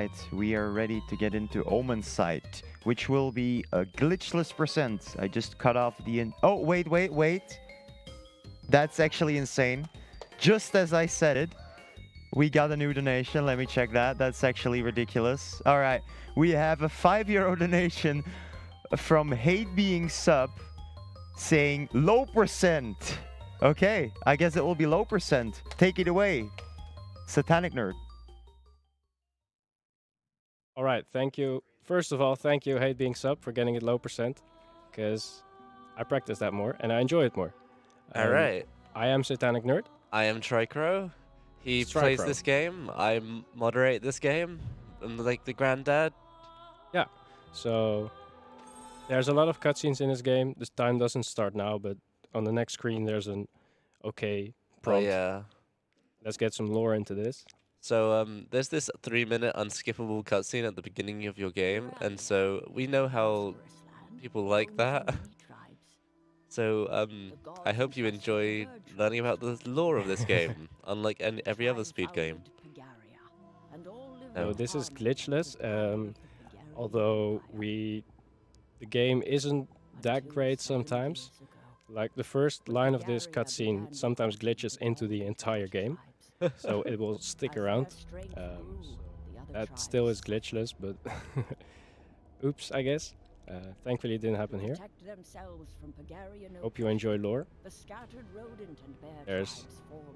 Alright, we are ready to get into Omensight, which will be a glitchless percent. I just cut off the... Oh, wait. That's actually insane. Just as I said it, we got a new donation. Let me check that. That's actually ridiculous. Alright, we have a €5 donation from Hate Being Sub saying low percent. Okay, I guess it will be low percent. Take it away, SatanicNerd. All right, thank you. First of all, thank you, Hate Being Sub, for getting it low percent, because I practice that more and I enjoy it more. All right. I am SatanicNerd. I am Tricro. He It's plays Tricro. this game. I moderate this game. I'm like the granddad. Yeah, so there's a lot of cutscenes in this game. This time doesn't start now, but on the next screen there's an okay prompt. Oh, yeah. Let's get some lore into this. So there's this 3-minute unskippable cutscene at the beginning of your game, and so we know how people like that. So I hope you enjoy learning about the lore of this game, unlike every other speed game. So this is glitchless, although the game isn't that great sometimes. Like the first line of this cutscene sometimes glitches into the entire game, so it will stick around. That still is glitchless, but oops, I guess. Thankfully, it didn't happen here. Hope you enjoy lore. There's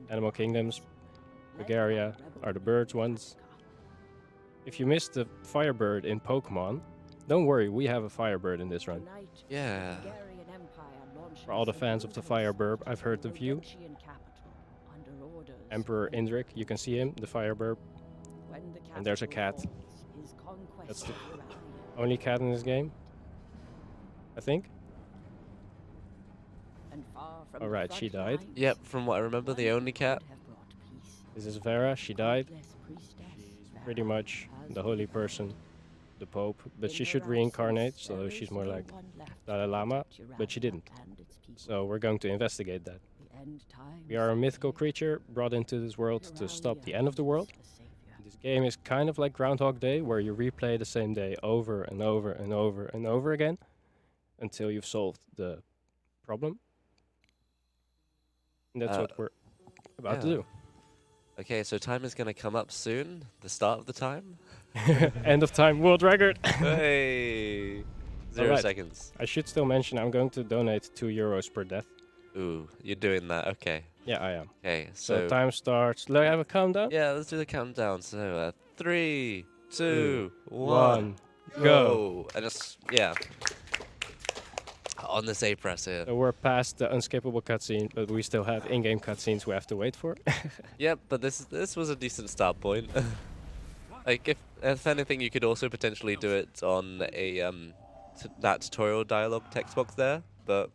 Animal Kingdoms. Bulgaria are the birds ones. If you missed the Firebird in Pokemon, don't worry, we have a Firebird in this run. Yeah. For all the fans of the Firebird, I've heard the view. Emperor Indrik, you can see him, the Firebird. And there's a cat. That's the only cat in this game, I think. Alright, she died. Yep, from what I remember, the only cat. This is Vera, she died. She's pretty much the holy person, the Pope, but she should reincarnate, so she's more like Dalai Lama, but she didn't. So we're going to investigate that. We are a mythical creature brought into this world to stop the end of the world. This game is kind of like Groundhog Day, where you replay the same day over and over and over and over again until you've solved the problem. And that's what we're about to do. Okay, so time is going to come up soon. The start of the time. End of time world record. Hey! 0 seconds. I should still mention I'm going to donate €2 per death. Ooh, you're doing that. Okay. Yeah, I am. Okay, So time starts. Let I have a countdown? Yeah, let's do the countdown. So 3, 2, 1, one, go. And just, yeah. On this A press here. So we're past the unskippable cutscene, but we still have in-game cutscenes we have to wait for. Yep, but this was a decent start point. Like, if anything, you could also potentially do it on a that tutorial dialogue text box there, but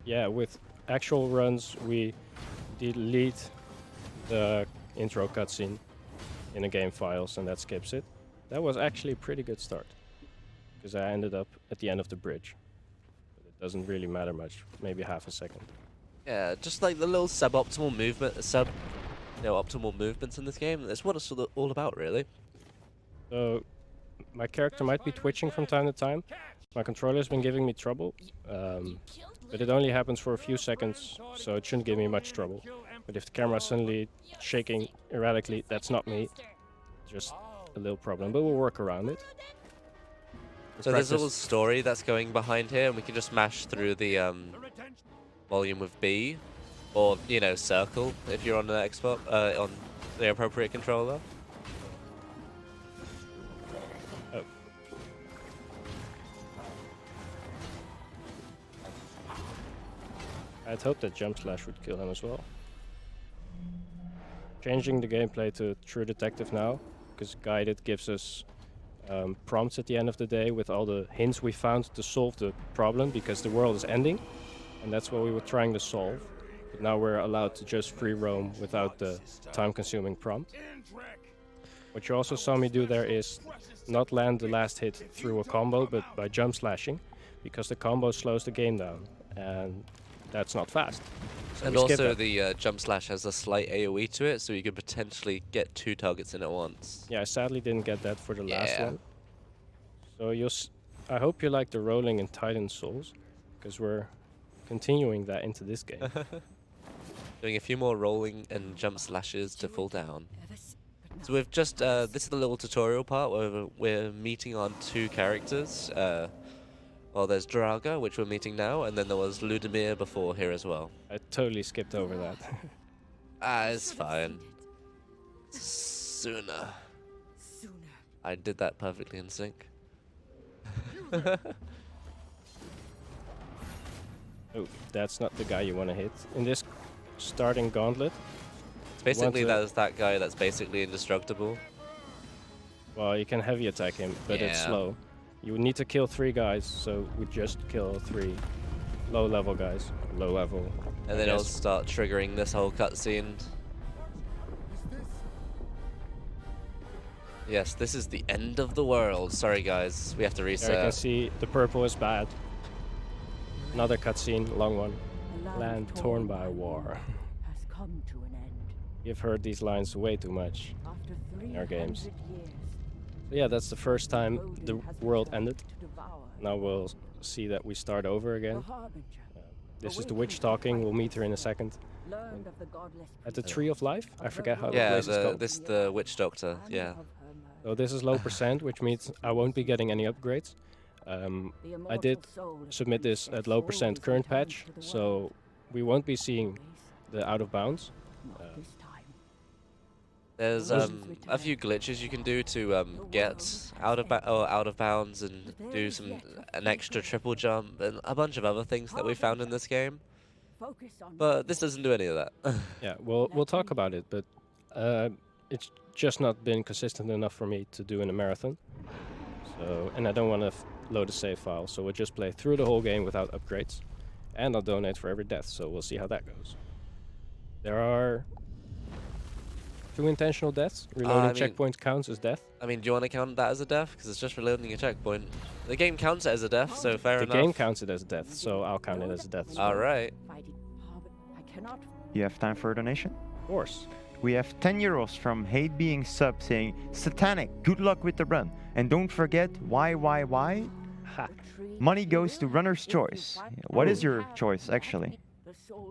yeah, with actual runs, we delete the intro cutscene in the game files, and that skips it. That was actually a pretty good start, because I ended up at the end of the bridge. But it doesn't really matter much, maybe half a second. yeah, just like the little optimal movements in this game. That's what it's all about, really. So my character might be twitching from time to time. My controller's been giving me trouble, but it only happens for a few seconds, so it shouldn't give me much trouble. But if the camera's suddenly shaking erratically, that's not me, just a little problem, but we'll work around it. So there's a little story that's going behind here, and we can just mash through the volume with B, or, you know, circle if you're on an Xbox, on the appropriate controller. Oh. I'd hoped that jump slash would kill him as well. Changing the gameplay to True Detective now, because Guided gives us prompts at the end of the day with all the hints we found to solve the problem, because the world is ending, and that's what we were trying to solve. But now we're allowed to just free roam without the time-consuming prompt. What you also saw me do there is not land the last hit through a combo, but by jump slashing, because the combo slows the game down, and that's not fast. So And we skip also that. the jump slash has a slight AoE to it, so you could potentially get 2 targets in at once. Yeah, I sadly didn't get that for the last Yeah. one. So I hope you like the rolling in Titan Souls, because we're continuing that into this game. Doing a few more rolling and jump slashes to fall down. So we've just, this is the little tutorial part where we're meeting on 2 characters. Well, there's Draga, which we're meeting now, and then there was Ludimir before here as well. I totally skipped over that. It's fine. Sooner. I did that perfectly in sync. Oh, that's not the guy you want to hit. In this starting gauntlet, It's basically Want to- there's that guy that's basically indestructible. well, you can heavy attack him, but it's Yeah. slow. You would need to kill 3 guys, so we just kill 3 low-level guys. Low level. And I then it'll guess. start triggering this whole cutscene. Yes, this is the end of the world. Sorry guys, we have to There you can reset. see the purple is bad. Another cutscene, long one. Land torn by war. Has come to an end. You've heard these lines way too much. After our games. 300 years, So yeah, that's the first time the Odin has world returned ended. to devour Now we'll see that we start over the again. Harbinger. This is the witch talking. We'll meet her in a second. Learned of the godless At the priest Tree of Life? I forget how the Yeah, place is called. this is the witch doctor. and Yeah. of her So this is low percent, which means I won't be getting any upgrades. The I did immortal soul of submit this priestess at low percent always current returns patch, to the so world. we won't be seeing Always, the out of bounds. not uh, this time. There's a few glitches you can do to get out of bounds and do an extra triple jump and a bunch of other things that we found in this game. Focus on But this doesn't do any of that. Yeah, we'll talk about it, but it's just not been consistent enough for me to do in a marathon. So, and I don't want to load a save file, so we'll just play through the whole game without upgrades, and I'll donate for every death. So we'll see how that goes. There are 2 intentional deaths. Reloading I mean- checkpoint counts as death. I mean, do you want to count that as a death? Because it's just reloading a checkpoint. The game counts it as a death, so fair The enough. game counts it as death, so I'll count it as a death. as well. Alright. fighting. I cannot. You have time for a donation? Of course. We have 10 euros from Hate Being Sub saying, Satanic, good luck with the run. And don't forget, why? Ha. Money goes to runner's choice. What is your choice, actually?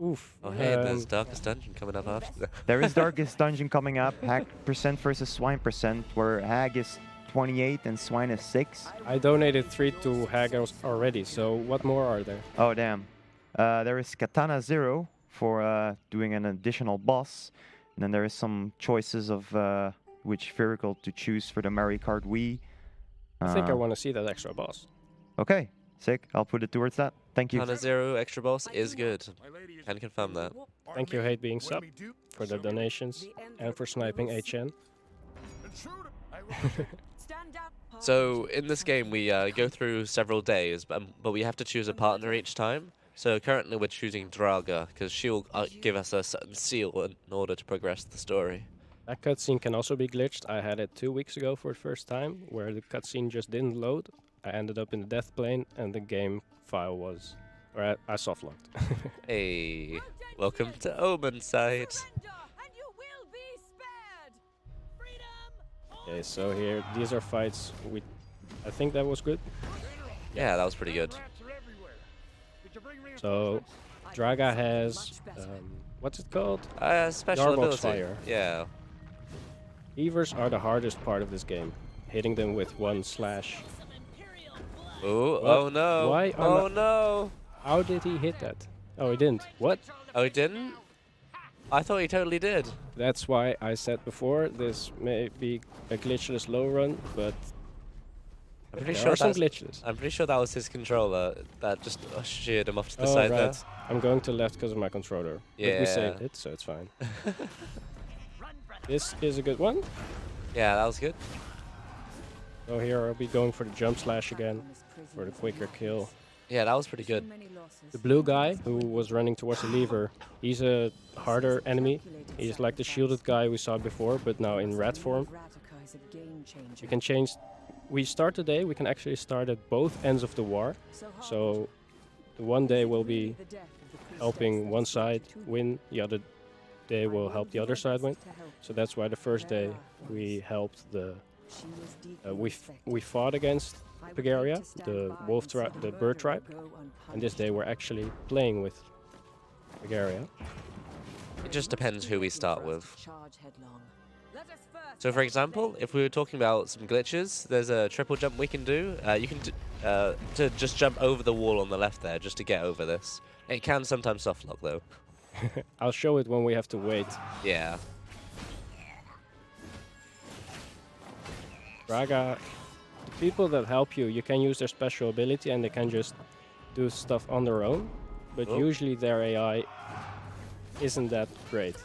Oof. Oh hey, there's Darkest Dungeon coming up after. There is Darkest Dungeon coming up, Hag percent versus Swine percent, where Hag is 28 and Swine is 6. I donated 3 to Haggers already, so what more are there? Oh, damn. There is Katana 0 for doing an additional boss. And then there is some choices of which vehicle to choose for the Mario Kart Wii. I think I want to see that extra boss. Okay, sick. I'll put it towards that. Thank you. Hana Zero extra boss is good. Can confirm that. Thank you, Hate Being Sub, for the donations and for sniping HN. So in this game we go through several days, but we have to choose a partner each time. So currently we're choosing Draga because she'll give us a certain seal in order to progress the story. That cutscene can also be glitched. I had it 2 weeks ago for the first time, where the cutscene just didn't load. I ended up in the death plane, and the game file was... or I soft-locked. Hey, welcome to Omensight. Okay, so here, these are fights. I think that was good. Yeah, that was pretty good. So, Draga has... what's it called? Special Yarbox ability. fire. Yeah. Beavers are the hardest part of this game. Hitting them with 1 slash. Ooh, What? oh no. Why am Oh I- no. How did he hit that? Oh, he didn't. What? Oh, he didn't? I thought he totally did. That's why I said before, this may be a glitchless low run, but I'm pretty there sure are some that's, glitches. I'm pretty sure that was his controller that just sheared him off to the Oh, side right. there. I'm going to left because of my controller. But we saved Yeah. it, so it's fine. This is a good one. Yeah, that was good. So here I'll be going for the jump slash again, for the quicker kill. Yeah, that was pretty good. The blue guy who was running towards the lever, he's a harder enemy. He's like the shielded guy we saw before, but now in rat form. You can change... We start today, we can actually start at both ends of the war. So the one day will be helping one side win, the other day will help the other side win. So that's why the first day we helped the we fought against Pagaria, the bird tribe, and this day we're actually playing with Pagaria. It just depends who we start with. So for example, if we were talking about some glitches, there's a triple jump we can do. You can to just jump over the wall on the left there, just to get over this. It can sometimes softlock though. I'll show it when we have to wait. Yeah. Braga, the people that help you, you can use their special ability and they can just do stuff on their own. But usually their AI isn't that great.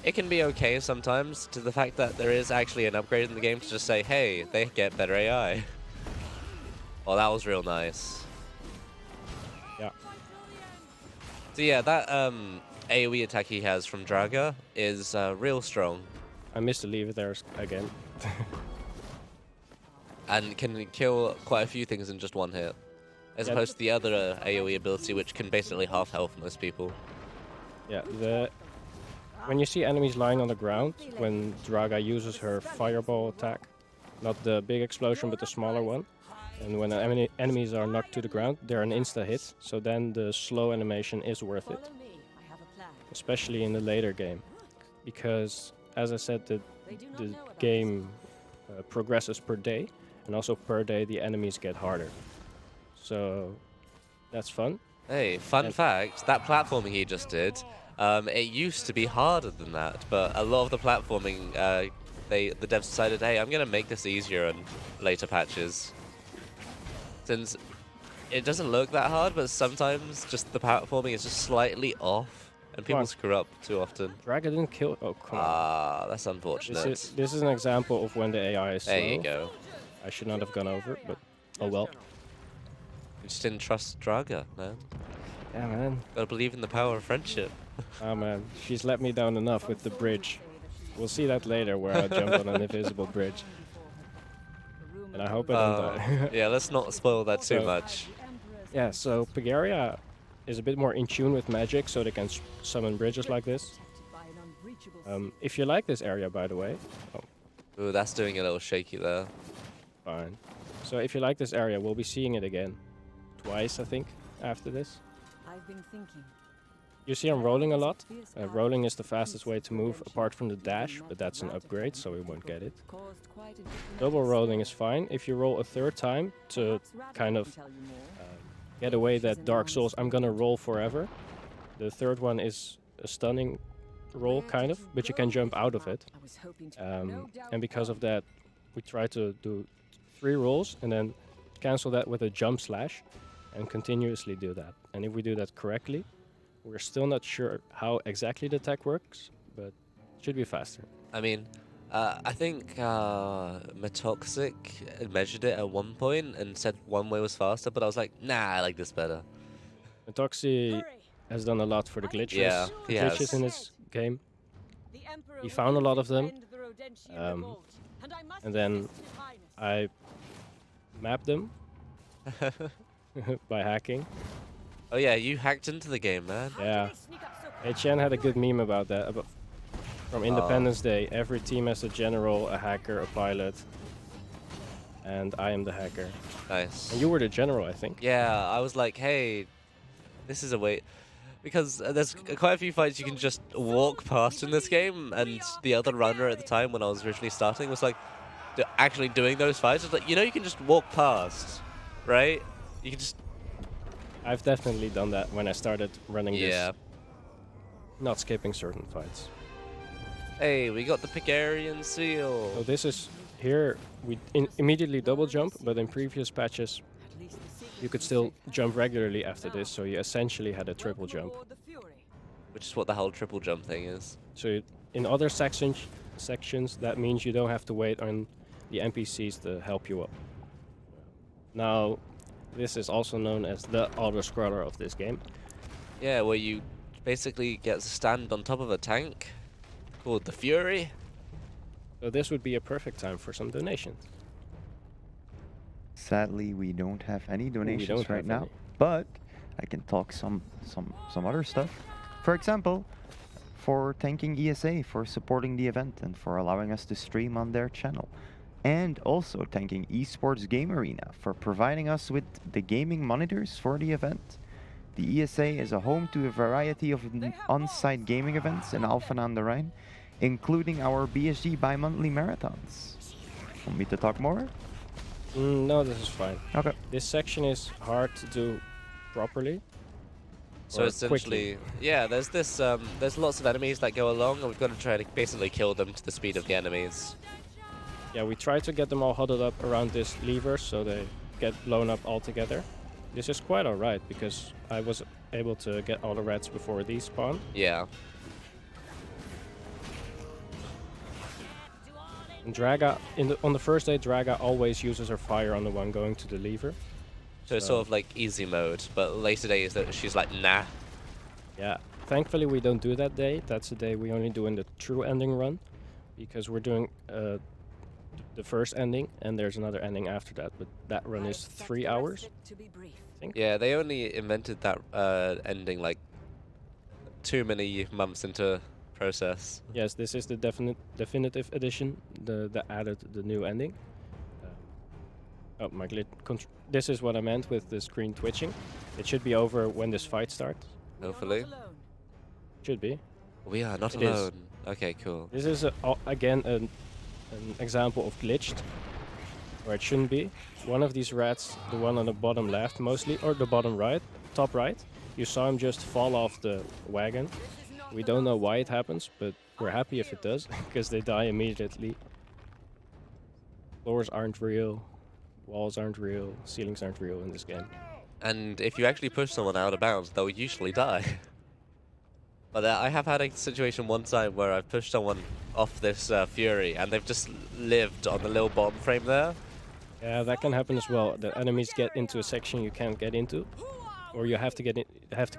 It can be okay sometimes, to the fact that there is actually an upgrade in the game to just say, hey, they get better AI. Oh, that was real nice. Yeah. So yeah, that AoE attack he has from Draga is real strong. I missed the lever there again. And can kill quite a few things in just one hit. As opposed to the other AoE ability, which can basically half health most people. Yeah, when you see enemies lying on the ground, when Draga uses her fireball attack, not the big explosion but the smaller one, and when enemies are knocked to the ground, they're an insta-hit, so then the slow animation is worth it. Especially in the later game. Because, as I said, the game progresses per day, and also per day the enemies get harder. So, that's fun. Hey, fun fact, that platforming he just did, it used to be harder than that, but a lot of the platforming, the devs decided, hey, I'm going to make this easier in later patches. Since it doesn't look that hard, but sometimes just the platforming is just slightly off, and people screw up too often. Draga didn't kill. Oh, come on. Ah, that's unfortunate. This is an example of when the AI is slow. There you go. I should not have gone over, but oh well. You just didn't trust Draga, man. Yeah, man. Gotta believe in the power of friendship. Oh, man. She's let me down enough with the bridge. We'll see that later, where I jump on an invisible bridge. And I hope I don't die. Yeah, let's not spoil that too much. Yeah, so Pagaria is a bit more in tune with magic, so they can summon bridges like this. If you like this area, by the way... Oh. Ooh, that's doing a little shaky there. Fine. So if you like this area, we'll be seeing it again. Twice, I think, after this. I've been thinking. You see I'm rolling a lot. Rolling is the fastest way to move apart from the dash, but that's an upgrade, so we won't get it. Double rolling is fine. If you roll a third time to kind of get away that Dark Souls, I'm gonna roll forever. The third one is a stunning roll, kind of, but you can jump out of it. And because of that, we try to do 3 rolls and then cancel that with a jump slash and continuously do that. And if we do that correctly, we're still not sure how exactly the tech works, but it should be faster. I mean, I think Metoxic measured it at one point and said one way was faster, but I was like, nah, I like this better. Metoxi has done a lot for the glitches. Yeah, he glitches has. in this game. He found a lot of them, and then I mapped them by hacking. Oh yeah, you hacked into the game, man. Yeah. HN had a good meme about that. From Independence Day, every team has a general, a hacker, a pilot, and I am the hacker. Nice. And you were the general, I think. Yeah, I was like, hey, this is a way... Because there's quite a few fights you can just walk past in this game, and the other runner at the time when I was originally starting was like, actually doing those fights, it's like, you know, you can just walk past, right? You can just... I've definitely done that when I started running Yeah. this. Not skipping certain fights. Hey, we got the Pagarian seal. So this is here, we immediately double jump, but in previous patches you could still jump regularly after this, so you essentially had a triple jump. Which is what the whole triple jump thing is. So in other sections, that means you don't have to wait on the NPCs to help you up. Now, this is also known as the auto-scroller of this game. Yeah, where you basically get to stand on top of a tank called the Fury. So this would be a perfect time for some donations. Sadly, we don't have any donations right now, any. but I can talk some other stuff. For example, for thanking ESA for supporting the event and for allowing us to stream on their channel. And also thanking Esports Game Arena for providing us with the gaming monitors for the event. The ESA is a home to a variety of on-site gaming events in Alphen aan den Rijn, including our BSG bi-monthly marathons. Want me to talk more? No, this is fine. Okay. This section is hard to do properly. So or essentially, quickly. yeah, there's lots of enemies that go along, and we've got to try to basically kill them to the speed of the enemies. Yeah, we try to get them all huddled up around this lever so they get blown up all together. This is quite alright because I was able to get all the rats before these spawned. Yeah. And Draga, on the first day, Draga always uses her fire on the one going to the lever. So it's sort of like easy mode, but later days that she's like, nah. Yeah, thankfully we don't do that day. That's the day we only do in the true ending run, because we're doing the first ending and there's another ending after that. But that run is 3 hours. I think. Yeah, they only invented that ending like too many months into process. Yes, this is the definitive edition. That added the new ending. Oh, my glitch. This is what I meant with the screen twitching. It should be over when this fight starts. Hopefully. Should be. We are not It is. alone. Okay, cool. This is again an example of glitched, where it shouldn't be. One of these rats, the one on the bottom left mostly, or the bottom right, top right, you saw him just fall off the wagon. We don't know why it happens, but we're happy if it does, because they die immediately. Floors aren't real, walls aren't real, ceilings aren't real in this game. And if you actually push someone out of bounds, they'll usually die. But I have had a situation one time where I've pushed someone off this Fury, and they've just lived on the little bottom frame there. Yeah, that can happen as well. The enemies get into a section you can't get into, or you have to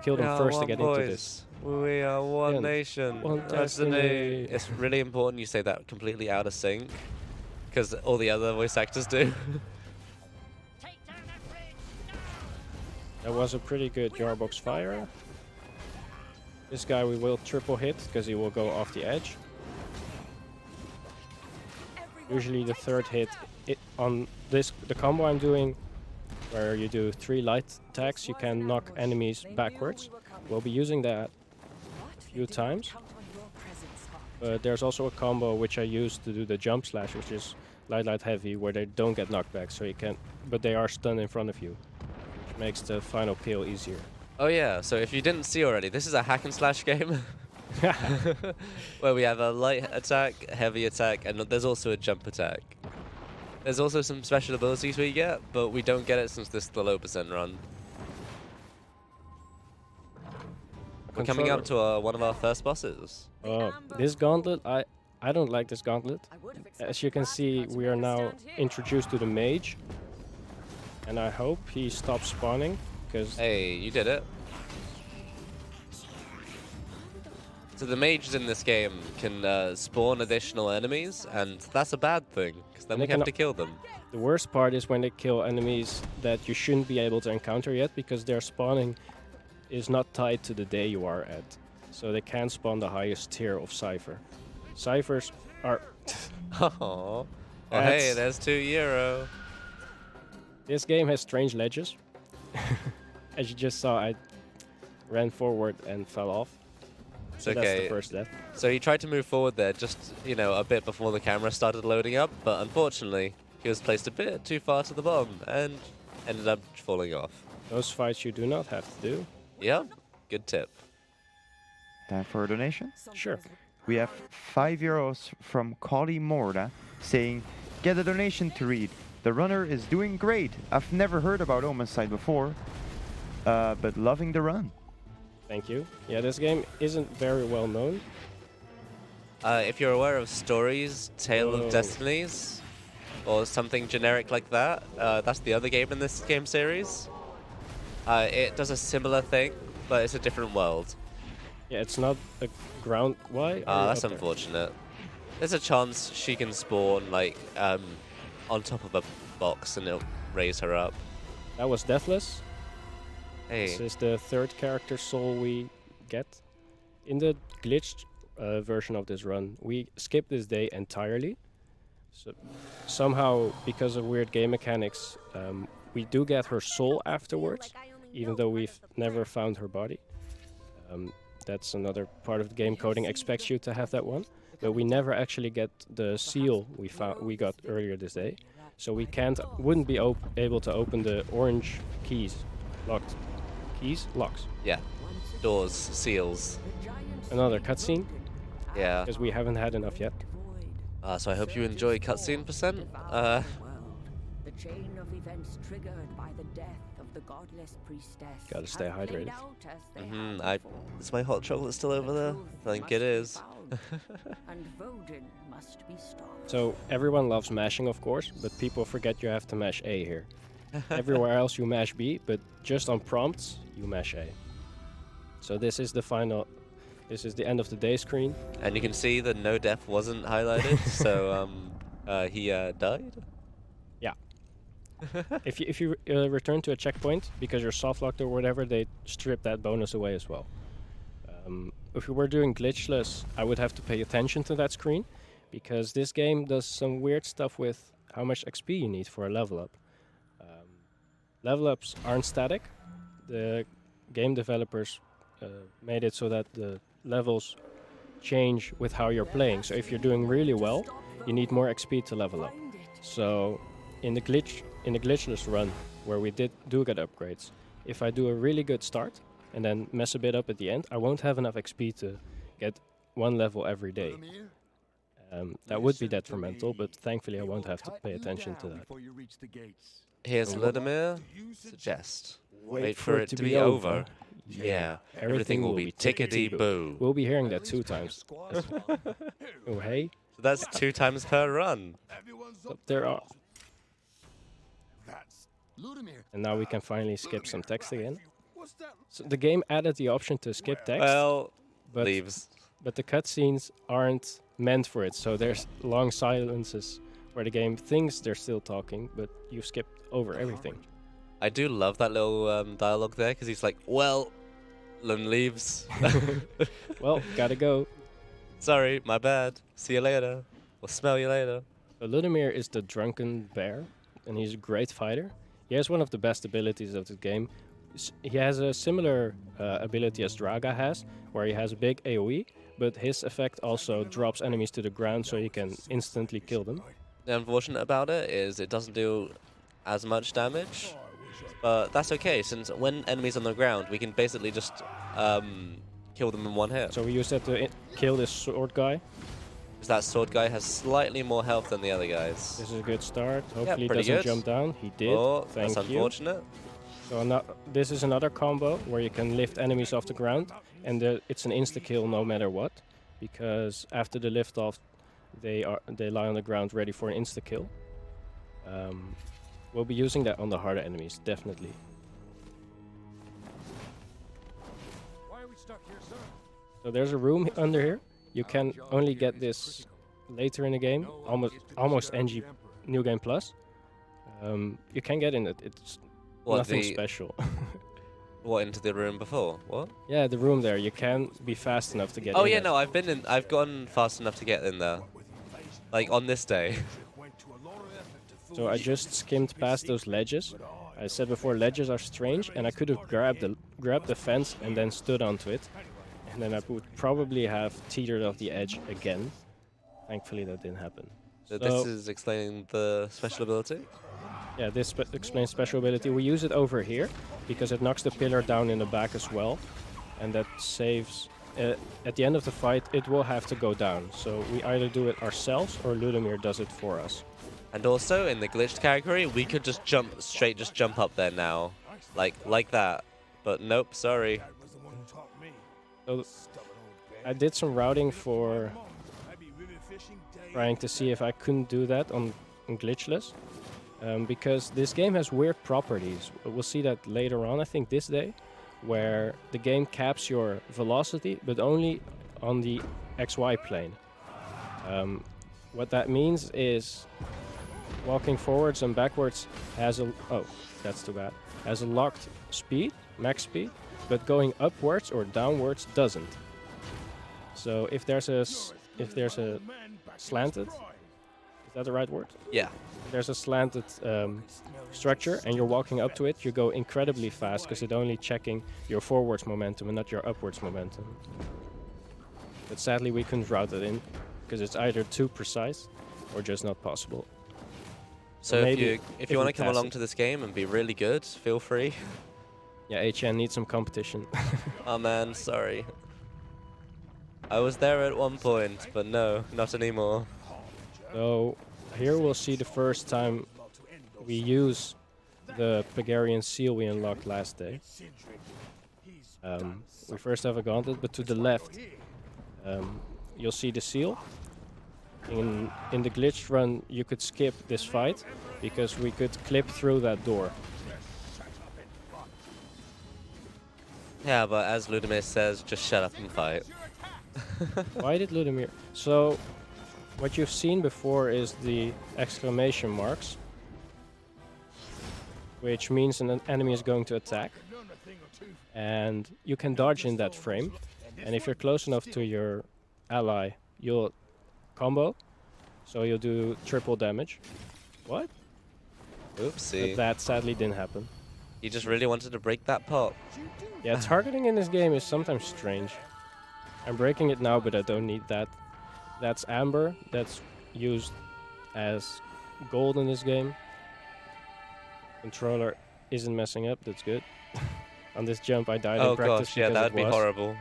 kill them first to get into this. We are one Yeah, nation. one Destiny. destiny. It's really important you say that completely out of sync, because all the other voice actors do. That was a pretty good Jarbox fire. This guy we will triple hit because he will go off the edge. Usually the third hit on the combo I'm doing, where you do 3 light attacks, you can knock enemies backwards. We'll be using that a few times. But there's also a combo which I use to do the jump slash, which is light heavy, where they don't get knocked back, so you can, but they are stunned in front of you, which makes the final kill easier. Oh yeah, so if you didn't see already, this is a hack and slash game. Where we have a light attack, heavy attack, and there's also a jump attack. There's also some special abilities we get, but we don't get it since this is the low percent run. We're coming up to one of our first bosses. Oh, this gauntlet, I don't like this gauntlet. As you can see, we are now introduced to the mage, and I hope he stops spawning, because Hey, you did it. So the mages in this game can spawn additional enemies, and that's a bad thing, because then And we they have can- to kill them. the worst part is when they kill enemies that you shouldn't be able to encounter yet, because their spawning is not tied to the day you are at. So they can't spawn the highest tier of Cypher. Cyphers are... Oh, hey, That's- there's €2. This game has strange ledges. As you just saw, I ran forward and fell off. It's So that's okay. the first death. So he tried to move forward there just, a bit before the camera started loading up, but unfortunately, he was placed a bit too far to the bottom and ended up falling off. Those fights you do not have to do. Yeah, good tip. Time for a donation? Sure. We have €5 from Cody Morda saying, "Get a donation to read. The runner is doing great. I've never heard about Omensight before, but loving the run." Thank you. Yeah, this game isn't very well known. If you're aware of Stories, Tale Whoa. of Destinies, or something generic like that, that's the other game in this game series. It does a similar thing, but it's a different world. Yeah, it's not a ground... Why? are you That's up there? unfortunate. There's a chance she can spawn, on top of a box and it'll raise her up. That was Deathless. Hey. This is the third character soul we get. In the glitched version of this run, we skip this day entirely. So somehow, because of weird game mechanics, we do get her soul afterwards, even though we've never found her body. That's another part of the game coding expects you to have that one, but we never actually get the seal we got earlier this day, so we wouldn't be able to open the orange locks. Yeah. Doors, seals. Another cutscene, Yeah. because we haven't had enough yet. So I hope you enjoy cutscene percent. The chain of events triggered by the death of the godless priestess. Gotta stay have played hydrated. out as they have Is my hot chocolate still over there? I think it is. And voting must be stopped. So everyone loves mashing, of course, but people forget you have to mash A here. Everywhere else you mash B, but just on prompts you mash A. So this is the final. This is the end of the day screen. And you can see that no death wasn't highlighted, so he died. Yeah. if you return to a checkpoint because you're soft locked or whatever, they strip that bonus away as well. If we were doing glitchless, I would have to pay attention to that screen, because this game does some weird stuff with how much XP you need for a level up. Level ups aren't static. The game developers made it so that the levels change with how you're playing. So if you're doing really well, you need more XP to level up. So in the glitchless run, where we do get upgrades, if I do a really good start and then mess a bit up at the end, I won't have enough XP to get one level every day. That would be detrimental, but thankfully I won't have to pay attention to that. Here's Ludimir. Suggest. Wait for it to be over. Yeah, everything will be tickety-boo. We'll be hearing that 2 times. Oh, hey. So that's 2 times per run. Up there are. And now we can finally skip some text again. So the game added the option to skip text. Well, but, leaves. But the cutscenes aren't meant for it. So there's long silences where the game thinks they're still talking, but you skipped over everything. I do love that little dialogue there, because he's like, well, Lone leaves. Well, gotta go. Sorry, my bad. See you later. We'll smell you later. So Ludimir is the drunken bear, and he's a great fighter. He has one of the best abilities of the game. He has a similar ability as Draga has, where he has a big AoE, but his effect also drops enemies to the ground so you can instantly kill them. The unfortunate about it is it doesn't do as much damage, but that's okay, since when enemies on the ground, we can basically just kill them in one hit. So we use that to kill this sword guy. Because that sword guy has slightly more health than the other guys. This is a good start. Hopefully he pretty doesn't good. jump down. He did. Oh, Thank that's you. unfortunate. So this is another combo where you can lift enemies off the ground, and it's an insta-kill no matter what, because after the lift off, they lie on the ground ready for an insta-kill. We'll be using that on the harder enemies, definitely. Why are we stuck here, sir? So there's a room under here. You can only get this later in the game, almost NG New Game Plus. You can get in it. It's nothing special. What, into the room before? What? Yeah, the room there. You can be fast enough to get in. Oh yeah, there. no, I've gone fast enough to get in there. Like on this day. So I just skimmed past those ledges. I said before, ledges are strange, and I could have grabbed the fence and then stood onto it, and then I would probably have teetered off the edge again. Thankfully, that didn't happen. So this is explaining the special ability? Yeah, this explains special ability. We use it over here because it knocks the pillar down in the back as well, and that saves. At the end of the fight, it will have to go down. So we either do it ourselves or Ludimir does it for us. And also in the glitched category, we could just jump up there now, like that. But nope, sorry. So I did some routing for trying to see if I couldn't do that on glitchless, because this game has weird properties. We'll see that later on, I think this day, where the game caps your velocity, but only on the XY plane. What that means is walking forwards and backwards has a... Oh, that's too bad. Has a locked speed, max speed, but going upwards or downwards doesn't. So if there's a slanted, is that the right word? Yeah. If there's a slanted structure and you're walking up to it, you go incredibly fast because it's only checking your forwards momentum and not your upwards momentum. But sadly, we couldn't route it in because it's either too precise or just not possible. So maybe if you want to come pass along it. to this game and be really good, feel free. Yeah, HN needs some competition. Oh man, sorry. I was there at one point, but no, not anymore. So here we'll see the first time we use the Pegarian seal we unlocked last day. We first have a gauntlet, but to the left you'll see the seal. In the glitched run you could skip this fight because we could clip through that door. Yeah, but as Ludimir says, just shut up and fight. Why did Ludimir? So what you've seen before is the exclamation marks, which means an enemy is going to attack, and you can dodge in that frame, and if you're close enough to your ally you'll combo, so you'll do triple damage. What? Oopsie. But that sadly didn't happen. You just really wanted to break that pot. Yeah, targeting in this game is sometimes strange. I'm breaking it now, but I don't need that. That's amber, that's used as gold in this game. Controller isn't messing up, that's good. On this jump I died in Oh practice gosh, yeah, because that it would be was. horrible.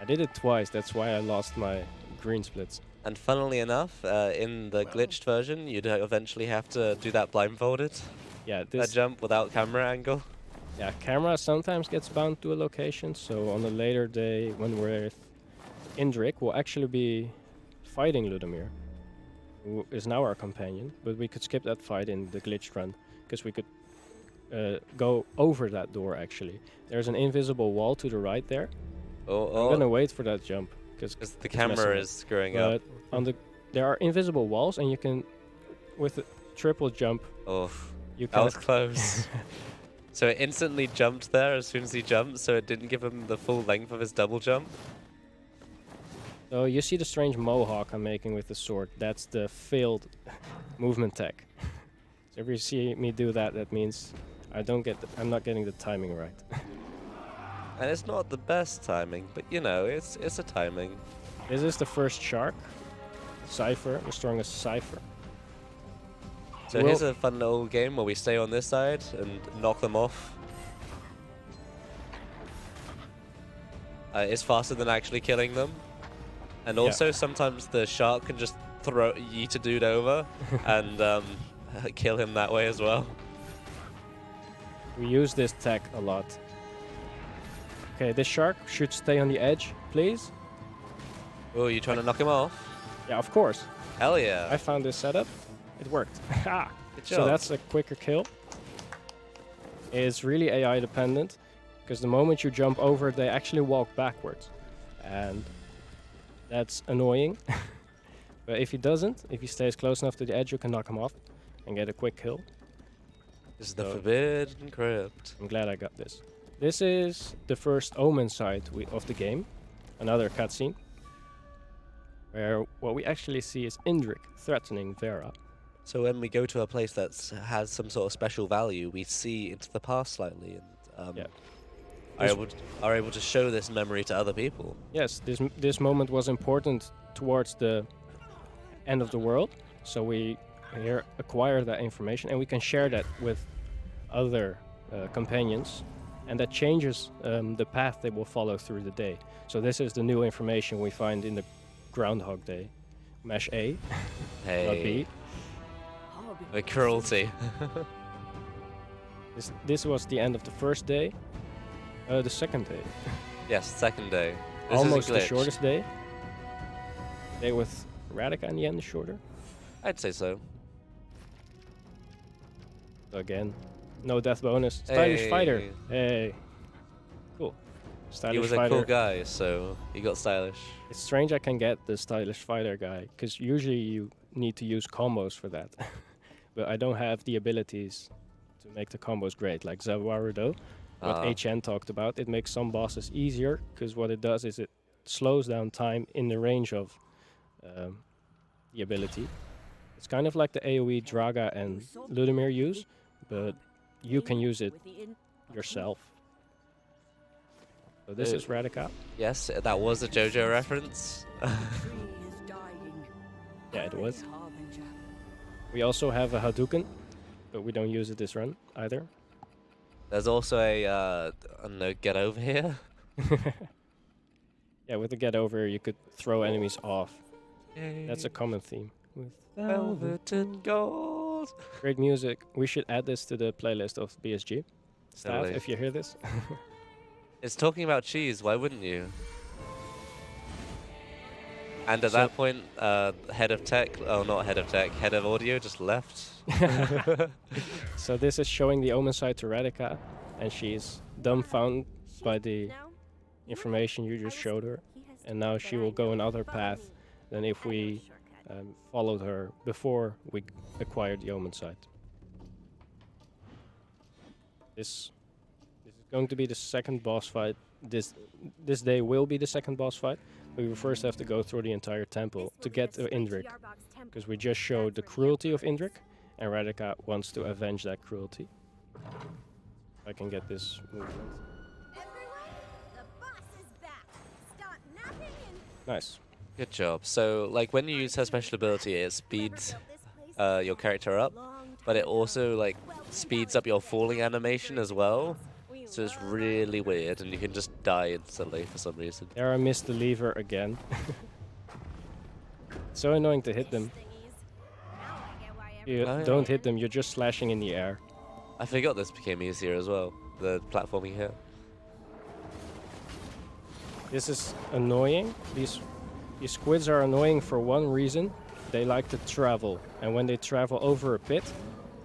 I did it twice, that's why I lost my green splits. And funnily enough, in the glitched version, you'd eventually have to do that blindfolded. Yeah, That this jump without camera angle. yeah, camera sometimes gets bound to a location, so on a later day when we're with Indrik, we'll actually be fighting Ludimir, who is now our companion, but we could skip that fight in the glitched run, because we could go over that door actually. There's an invisible wall to the right there. I'm gonna wait for that jump, because the camera is screwing up. on there are invisible walls, and you can, with a triple jump, Oh, you that can... was close. So it instantly jumped there as soon as he jumped, so it didn't give him the full length of his double jump. So you see the strange mohawk I'm making with the sword. That's the failed movement tech. So if you see me do that, that means I'm not getting the timing right. And it's not the best timing, but you know, it's a timing. This is the first shark. Cypher, restoring a Cypher. So here's a fun little game where we stay on this side and knock them off. It's faster than actually killing them. And also sometimes the shark can just yeet a dude over and kill him that way as well. We use this tech a lot. Okay, this shark should stay on the edge, please. Oh, you trying to knock him off? Yeah, of course. Hell yeah. I found this setup. It worked. Ha! Good job. So that's a quicker kill. It's really AI dependent, because the moment you jump over, they actually walk backwards. And that's annoying. But if he doesn't, if he stays close enough to the edge, you can knock him off and get a quick kill. This is the Forbidden Crypt. I'm glad I got this. This is the first Omensight of the game. Another cutscene. Where what we actually see is Indrik threatening Vera. So when we go to a place that has some sort of special value, we see into the past slightly and are able to show this memory to other people. Yes, this moment was important towards the end of the world, so we here acquire that information and we can share that with other companions, and that changes the path they will follow through the day. So this is the new information we find in the Groundhog Day. Mesh A, Hey. not B. The cruelty. This was the end of the first day. The second day. Yes, second day. This Almost is a the glitch. shortest day. Day with Radica in the end is shorter. I'd say so. So again, no death bonus. Stylish fighter. Hey. Hey. Cool. Stylish He was fighter. a cool guy, so he got stylish. It's strange I can get the stylish fighter guy, because usually you need to use combos for that. But I don't have the abilities to make the combos great, like Zawarudo. what HN talked about. It makes some bosses easier, because what it does is it slows down time in the range of the ability. It's kind of like the AoE Draga and Ludimir use, but you can use it yourself. So this is Radica. Yes, that was a JoJo reference. Yeah, it was. We also have a Hadouken, but we don't use it this run either. There's also a, I don't know, get over here. Yeah, with the get over, you could throw enemies off. Yay. That's a common theme. With Velvet and gold. great music. We should add this to the playlist of BSG. Staff, Totally. if you hear this. It's talking about cheese, why wouldn't you? And at So- that point, head of tech, oh not head of tech, head of audio just left. So this is showing the Omensight to Radica, and she's dumbfounded by the information you just showed her, and now she will go another path than if we followed her before we acquired the Omensight. This is going to be the second boss fight. This day will be the second boss fight. We will first have to go through the entire temple to get to Indrik, because we just showed the cruelty of Indrik, and Radica wants to avenge that cruelty. I can get this movement. Nice. Good job. So, like, when you use her special ability, it speeds your character up, but it also, like, speeds up your falling animation as well. So it's really weird, and you can just die instantly for some reason. There I missed the lever again. So annoying to hit them. You Oh, yeah. don't hit them, you're just slashing in the air. I forgot this became easier as well, the platforming here. This is annoying. These squids are annoying for one reason. They like to travel, and when they travel over a pit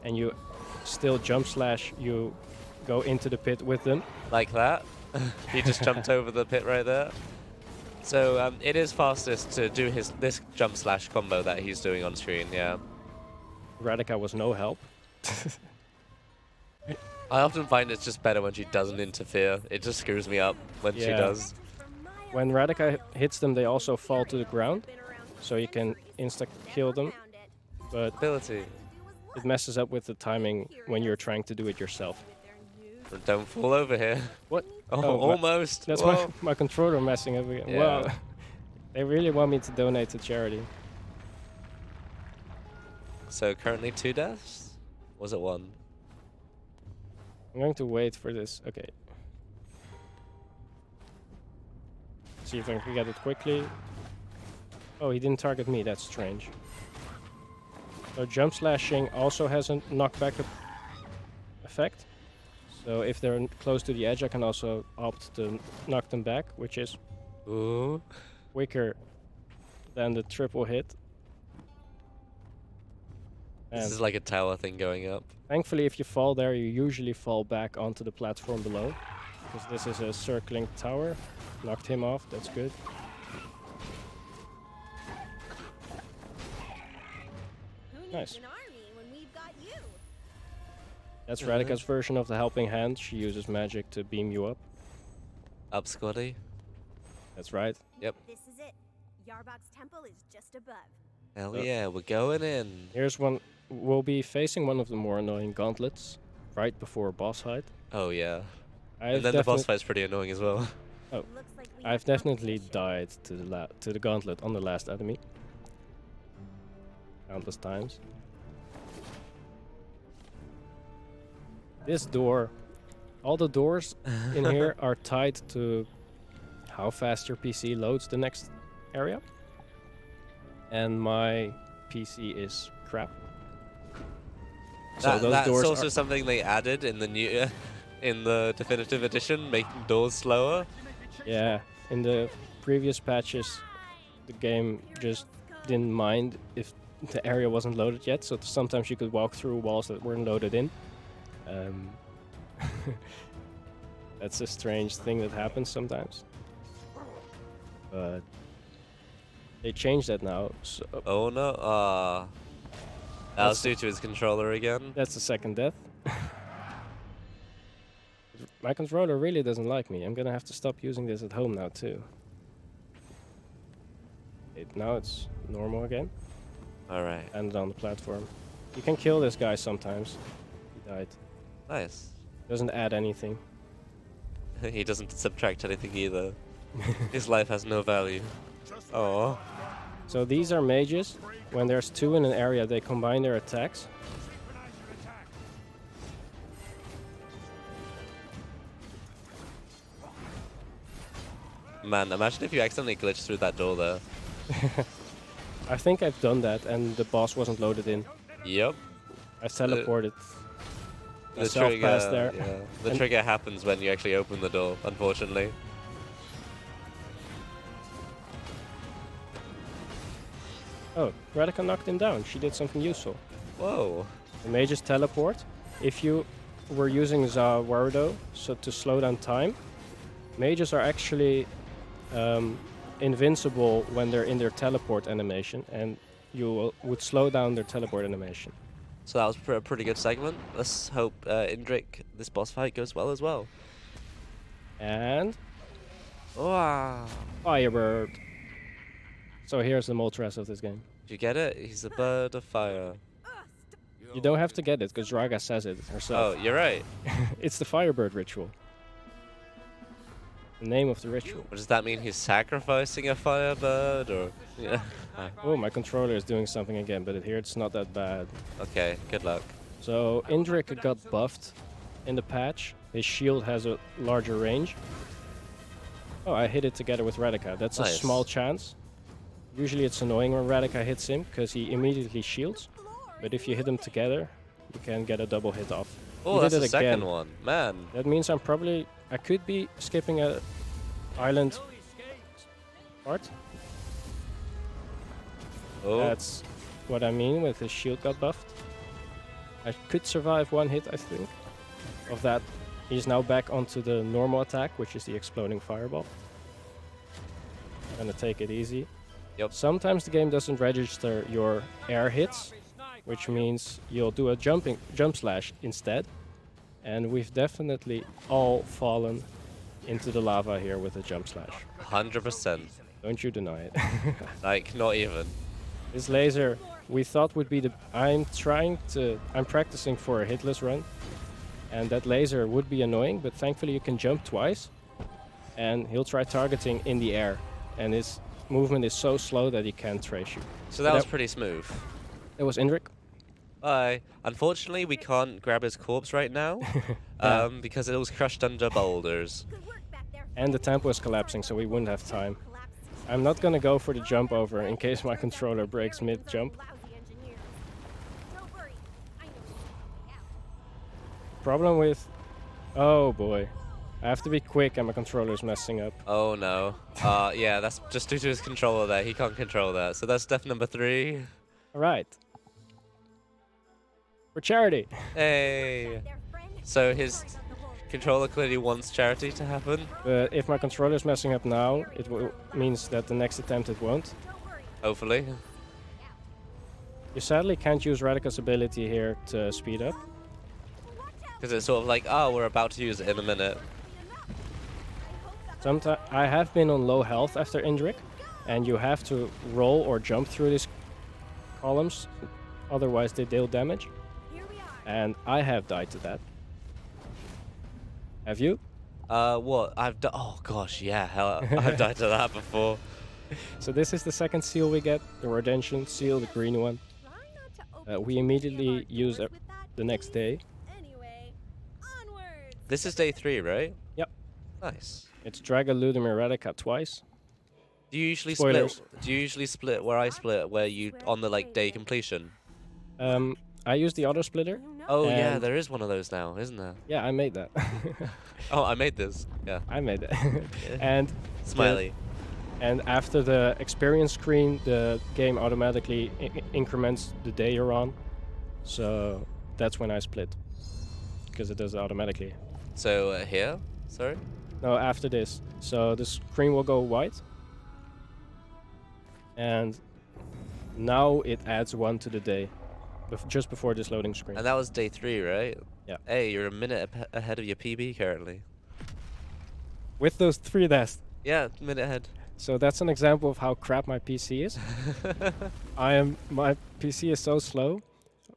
and you still jump slash, you go into the pit with them. Like that. He just jumped over the pit right there. So it is fastest to do this jump slash combo that he's doing on screen, yeah. Radica was no help. I often find it's just better when she doesn't interfere. It just screws me up when she Yeah. does. When Radica hits them, they also fall to the ground, so you can insta-kill them, but Ability. it messes up with the timing when you're trying to do it yourself. Don't fall over here. What? Oh, Oh, almost. That's Whoa. my controller messing up again. Yeah. Wow. They really want me to donate to charity. So currently 2 deaths? Was it 1? I'm going to wait for this. Okay. See if I can get it quickly. Oh, he didn't target me. That's strange. So jump slashing also has a knockback effect. So if they're close to the edge, I can also opt to knock them back, which is Ooh. quicker than the triple hit. This And is like a tower thing going up. thankfully, if you fall there, you usually fall back onto the platform below. Because this is a circling tower. Knocked him off, that's good. Nice. That's Radica's version of the helping hand. She uses magic to beam you up. Up, Squaddy. That's right. Yep. This is it. Yarbok's temple is just above. Hell yeah, we're going in. Here's one. We'll be facing one of the more annoying gauntlets right before boss fight. Oh yeah. I've And then the boss definite- fight's pretty annoying as well. Looks like we I've have definitely competition. died to the gauntlet on the last enemy. Countless times. This door, all the doors in here are tied to how fast your PC loads the next area. And my PC is crap. So those That's doors also are, something they added in the new, in the definitive edition, making doors slower. yeah, in the previous patches, the game just didn't mind if the area wasn't loaded yet, so sometimes you could walk through walls that weren't loaded in. That's a strange thing that happens sometimes. But they changed that now, so Oh no, that was due to his controller again. that's the second death. My controller really doesn't like me. I'm gonna have to stop using this at home now too. Now it's normal again. All right. Landed on the platform. You can kill this guy sometimes. He died. Nice. Doesn't add anything. He doesn't subtract anything either. His life has no value. Oh. So these are mages. When there's two in an area, they combine their attacks. Man, imagine if you accidentally glitched through that door there. I think I've done that, and the boss wasn't loaded in. Yep. I teleported. The myself trigger, past there. yeah. The And- trigger happens when you actually open the door, unfortunately. Oh, Radica knocked him down. She did something useful. Whoa. The mages teleport. If you were using Zawardo so to slow down time, mages are actually invincible when they're in their teleport animation, and you would slow down their teleport animation. So that was a pretty good segment. Let's hope Indrik, this boss fight goes well as well. And Wow. Firebird. So here's the Moltres of this game. Did you get it? He's a bird of fire. You don't have to get it, because Draga says it herself. Oh, you're right. It's the Firebird ritual. The name of the ritual. Does that mean he's sacrificing a firebird, or? Yeah. Oh, my controller is doing something again, but here it's not that bad. Okay, good luck. So Indrik got buffed in the patch. His shield has a larger range. Oh, I hit it together with Radica. That's a Nice. small chance. Usually it's annoying when Radica hits him, because he immediately shields. But if you hit them together, you can get a double hit off. Oh, He that's did the it second again. one. Man. That means I could be skipping a island part. Oh, That's what I mean with his shield got buffed. I could survive one hit, I think, of that. He's now back onto the normal attack, which is the exploding fireball. Gonna take it easy. Yep. Sometimes the game doesn't register your air hits, which means you'll do a jump slash instead. And we've definitely all fallen into the lava here with a jump slash. 100%. Don't you deny it. Like, not even. This laser we thought would be the... I'm practicing for a hitless run. And that laser would be annoying, but thankfully you can jump twice. And he'll try targeting in the air. And his movement is so slow that he can't trace you. So that But was pretty smooth. That was Indrik. Bye. Unfortunately, we can't grab his corpse right now, because it was crushed under boulders. Good work back there. And the tempo is collapsing, so we wouldn't have time. I'm not gonna go for the jump over in case my controller breaks mid-jump. Lousy engineers. Don't worry. I know something out. Problem with... Oh boy. I have to be quick and my controller is messing up. Oh no. Yeah, that's just due to his controller there. He can't control that. So that's step number 3. Alright. For charity. Hey. Their friend. So his Sorry about the whole controller clearly wants charity to happen. But if my controller is messing up now, it means that the next attempt it won't. Don't worry. Hopefully. You sadly can't use Radica's ability here to speed up. Watch out. Because it's sort of like, oh, we're about to use it in a minute. Sometimes I have been on low health after Indrik, and you have to roll or jump through these columns, otherwise they deal damage. Here we are. And I have died to that. Have you? What? Oh gosh, yeah, hell, I've died to that before. So this is the second seal we get, the Redemption seal, the green one. Try not to open We too many immediately hard use doors it with that the next day. Anyway, onwards. This is day 3, right? Yep. Nice. It's Draga, Ludimir, Radica twice. Do you usually Spoilers. split? Do you usually split where I split, where you on the like day completion? I use the auto splitter. You know Oh yeah, And- there is one of those now, isn't there? Yeah, I made that. Oh, I made this. Yeah. I made it. And Smiley. and after the experience screen, the game automatically increments the day you're on. So that's when I split, because it does it automatically. So here, sorry. No, after this. So the screen will go white. And now it adds 1 to the day, just before this loading screen. And that was day 3, right? Yeah. Hey, you're a minute ahead of your PB currently. With those 3 deaths. Yeah, minute ahead. So that's an example of how crap my PC is. My PC is so slow.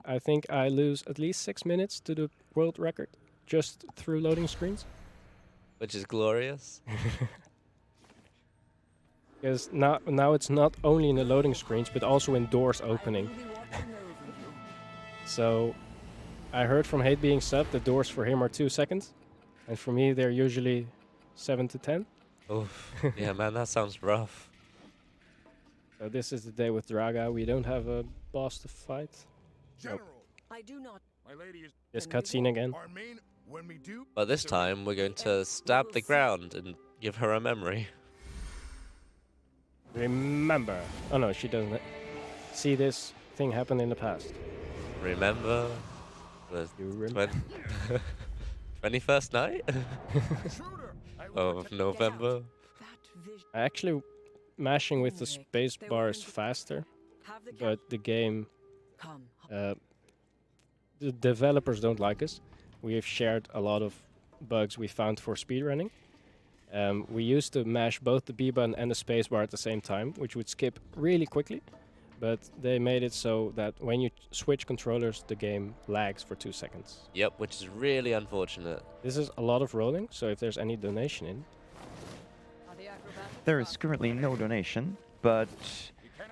I think I lose at least 6 minutes to the world record just through loading screens. Which is glorious. Because now it's not only in the loading screens, but also in doors opening. So I heard from Hate being sub, the doors for him are 2 seconds. And for me, they're usually 7 to 10. Oof. Yeah, man, that sounds rough. So this is the day with Draga. We don't have a boss to fight. General, I do not. my lady is This cutscene again. our main. When we do, But this time, we're going to stab the ground and give her a memory. Remember. Oh no, she doesn't see this thing happen in the past. Remember the You remember? 21st night intruder. I will of November? That vision. Actually, mashing with the space bar is faster, Have the but the game, come. the developers don't like us. We have shared a lot of bugs we found for speedrunning. We used to mash both the B button and the space bar at the same time, which would skip really quickly. But they made it so that when you switch controllers, the game lags for 2 seconds. Yep, which is really unfortunate. This is a lot of rolling, so if there's any donation in, There is currently no donation, but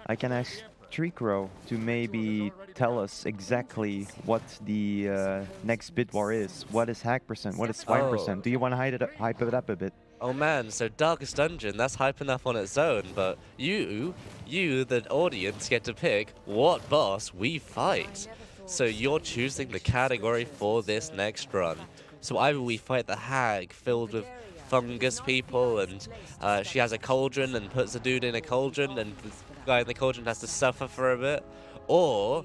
I can ask Tricro to maybe tell us exactly what the next bid war is. What is hack percent? What is swipe percent? Do you want to hype it up a bit? Oh man, so Darkest Dungeon, that's hyping up on its own, but you, the audience, get to pick what boss we fight. So you're choosing the category for this next run. So either we fight the hag filled with fungus people, and she has a cauldron and puts a dude in a cauldron, and the guy in the cauldron has to suffer for a bit, or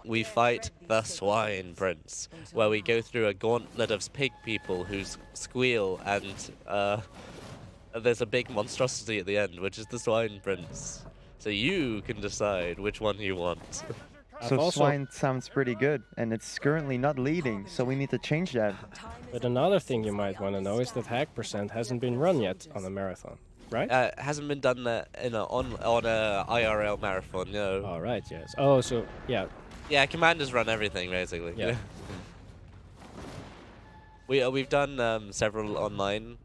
we fight the Swine Prince, where we go through a gauntlet of pig people who squeal, and there's a big monstrosity at the end, which is the Swine Prince. So you can decide which one you want. So swine sounds pretty good, and it's currently not leading, so we need to change that. But another thing you might want to know is that hack percent hasn't been run yet on a marathon, right? It hasn't been done on a IRL marathon, no. All right, yes. Oh, so yeah, Yeah, commanders run everything basically. Yeah. We've done several online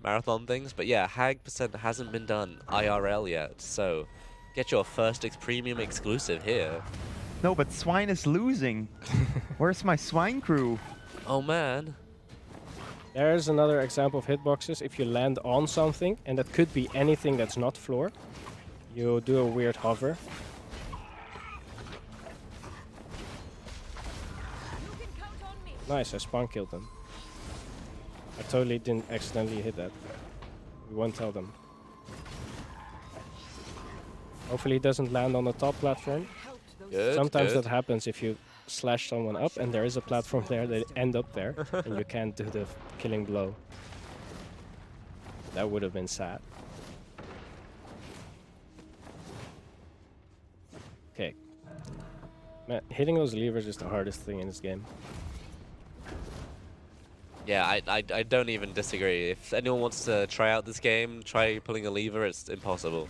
marathon things, but yeah, hag percent hasn't been done IRL yet. So get your first premium exclusive here. No, but swine is losing. Where's my swine crew? Oh man. there's another example of hitboxes. If you land on something, and that could be anything that's not floor, you do a weird hover. You can count on me. Nice, I spawn killed them. I totally didn't accidentally hit that. We won't tell them. Hopefully it doesn't land on the top platform. Good. Sometimes good. that happens if you slash someone up and there is a platform there, they end up there and you can't do the killing blow. That would have been sad. Okay. Man, hitting those levers is the hardest thing in this game. Yeah, I don't even disagree. If anyone wants to try out this game, try pulling a lever. It's impossible.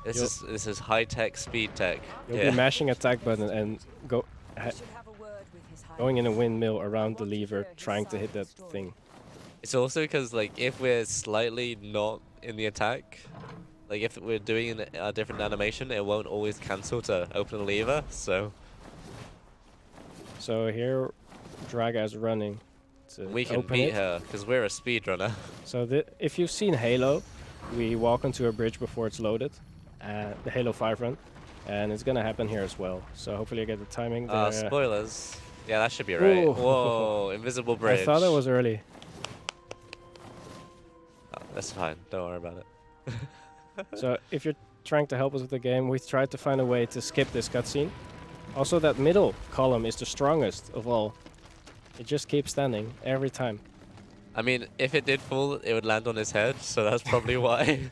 This is high tech, speed tech. You'll Yeah. be mashing attack button and going in a windmill around the lever, trying to hit that thing. It's also because like if we're slightly not in the attack, like if we're doing a different animation, it won't always cancel to open a lever. So here, Draga is running to we can open beat it. her because we're a speedrunner. So if you've seen Halo, we walk onto a bridge before it's loaded, the Halo 5 run, and it's gonna happen here as well. So hopefully I get the timing. There. Spoilers. Yeah, that should be right. Ooh. Whoa, invisible bridge. I thought it was early. Oh, that's fine. Don't worry about it. So if you're trying to help us with the game, we tried to find a way to skip this cutscene. Also, that middle column is the strongest of all. It just keeps standing every time. I mean, if it did fall, it would land on his head, so that's probably why.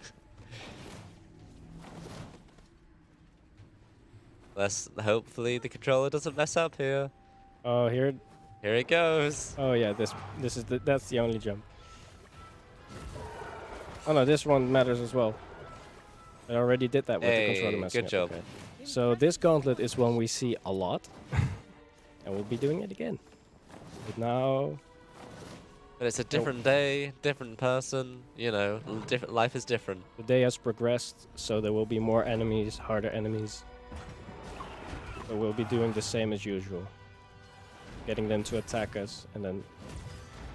Hopefully the controller doesn't mess up here. Oh, here. Here it goes. Oh yeah, that's the only jump. Oh no, this one matters as well. I already did that with the controller Hey, messing good up, job. okay. So this gauntlet is one we see a lot. And we'll be doing it again. But now... But it's a different day, different person, you know, different life is different. the day has progressed, so there will be more enemies, harder enemies. But we'll be doing the same as usual. Getting them to attack us and then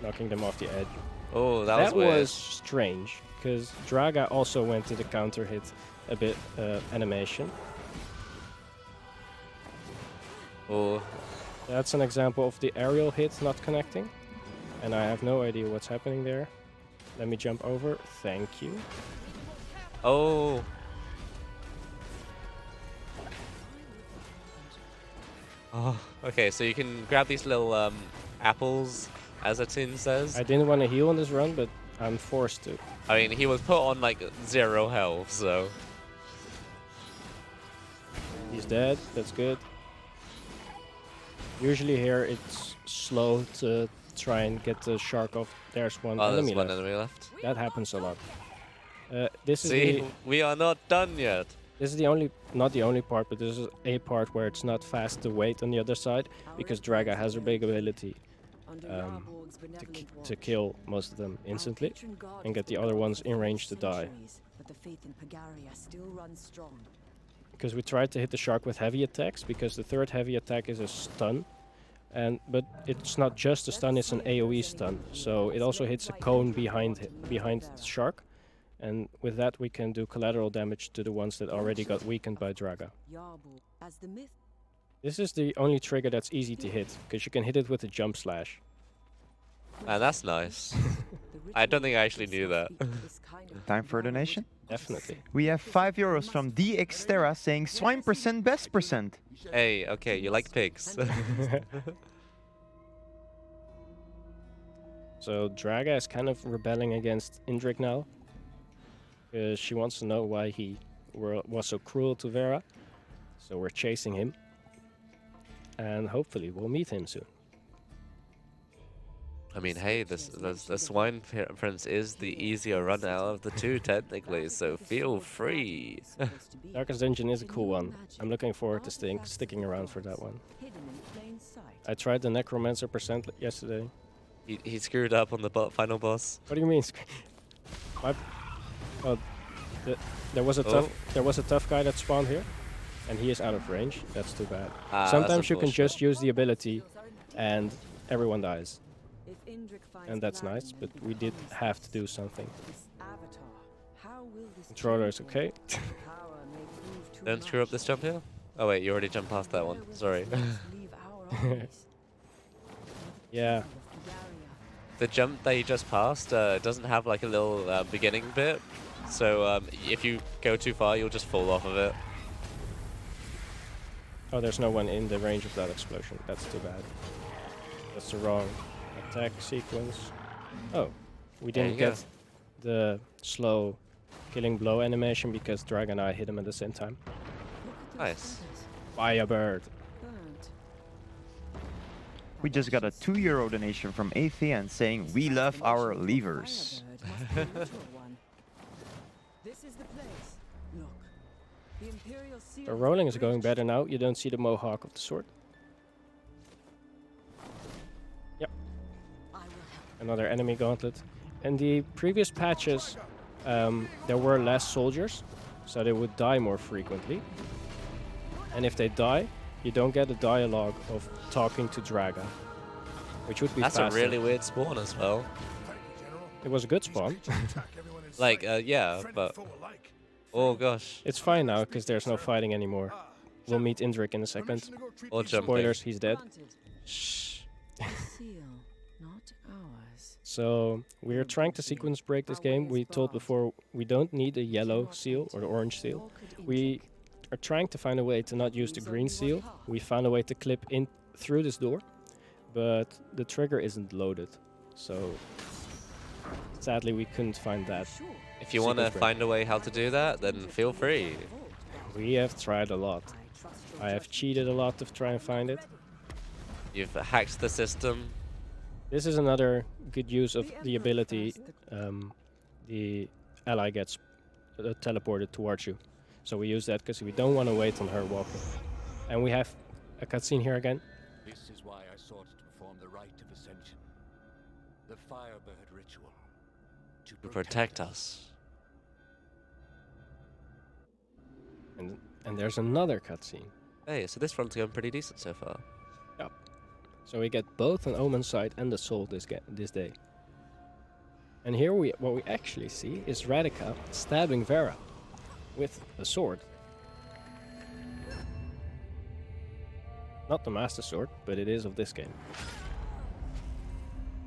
knocking them off the edge. Oh, that was That weird. was strange, because Draga also went to the counter hit a bit animation. Oh, That's an example of the aerial hit not connecting. And I have no idea what's happening there. Let me jump over. Thank you. oh. Oh, okay, so you can grab these little apples, as Atin says. I didn't want to heal on this run, but I'm forced to. I mean, he was put on like 0 health, so. He's dead. That's good. Usually here it's slow to try and get the shark off. There's one Oh, there's enemy one left. enemy left. That happens a lot. This is See, the we are not done yet. This is the only, not the only part, but this is a part where it's not fast to wait on the other side, because Draga has her big ability to kill most of them instantly, and get the other ones in range to die. Because we tried to hit the shark with heavy attacks, because the third heavy attack is a stun, but it's not just a stun, it's an AoE stun, so it also hits a cone behind the shark. And with that we can do collateral damage to the ones that already got weakened by Draga. This is the only trigger that's easy to hit, because you can hit it with a jump slash. And that's nice. I don't think I actually knew that. Time for a donation? Definitely. We have €5 from DXterra saying swine percent best percent. Hey, okay, you like pigs. So Draga is kind of rebelling against Indrik now, because she wants to know why he was so cruel to Vera. So we're chasing him, and hopefully we'll meet him soon. I mean, hey, the Swine Prince is the easier run out of the two, technically, so feel free. Darkest Dungeon is a cool one. I'm looking forward to sticking around for that one. I tried the Necromancer percent yesterday. He screwed up on the final boss. What do you mean? There was a tough guy that spawned here, and he is out of range. That's too bad. Sometimes you can just use the ability, and everyone dies. And that's nice, but we did have to do something. Controller is okay. Don't screw up this jump here. Oh wait, you already jumped past that one. Sorry. Yeah. The jump that you just passed doesn't have like a little beginning bit, so if you go too far, you'll just fall off of it. Oh, there's no one in the range of that explosion. That's too bad. That's the wrong attack sequence. Oh, we There didn't you go. get the slow killing blow animation because Dragon and I hit him at the same time. Nice. Firebird. We just got a €2 donation from Athean saying we love our levers. The rolling is going better now. You don't see the mohawk of the sword. Yep. Another enemy gauntlet. In the previous patches, there were less soldiers, so they would die more frequently. And if they die, you don't get a dialogue of talking to Draga, which would be That's faster. a really weird spawn as well. It was a good spawn. Like, yeah, but... Oh gosh. It's fine now, because there's no fighting anymore. We'll meet Indrik in a second. Or jumping. Spoilers, he's dead. Shh. So we're trying to sequence break this game. We told before we don't need a yellow seal or the orange seal. We are trying to find a way to not use the green seal. We found a way to clip in through this door, but the trigger isn't loaded. So sadly we couldn't find that. If you want to sequence break. find a way how to do that, then feel free. We have tried a lot. I have cheated a lot to try and find it. You've hacked the system. This is another good use of the ability, the ally gets teleported towards you. So we use that because we don't want to wait on her walking. And we have a cutscene here again. This is why I sought to perform the rite of ascension. The Firebird ritual. To To protect us. And there's another cutscene. Hey, so this front's going pretty decent so far. Yep. So we get both an Omensight and the Soul this day. And here what we actually see is Radika stabbing Vera with a sword. Not the Master Sword, but it is of this game.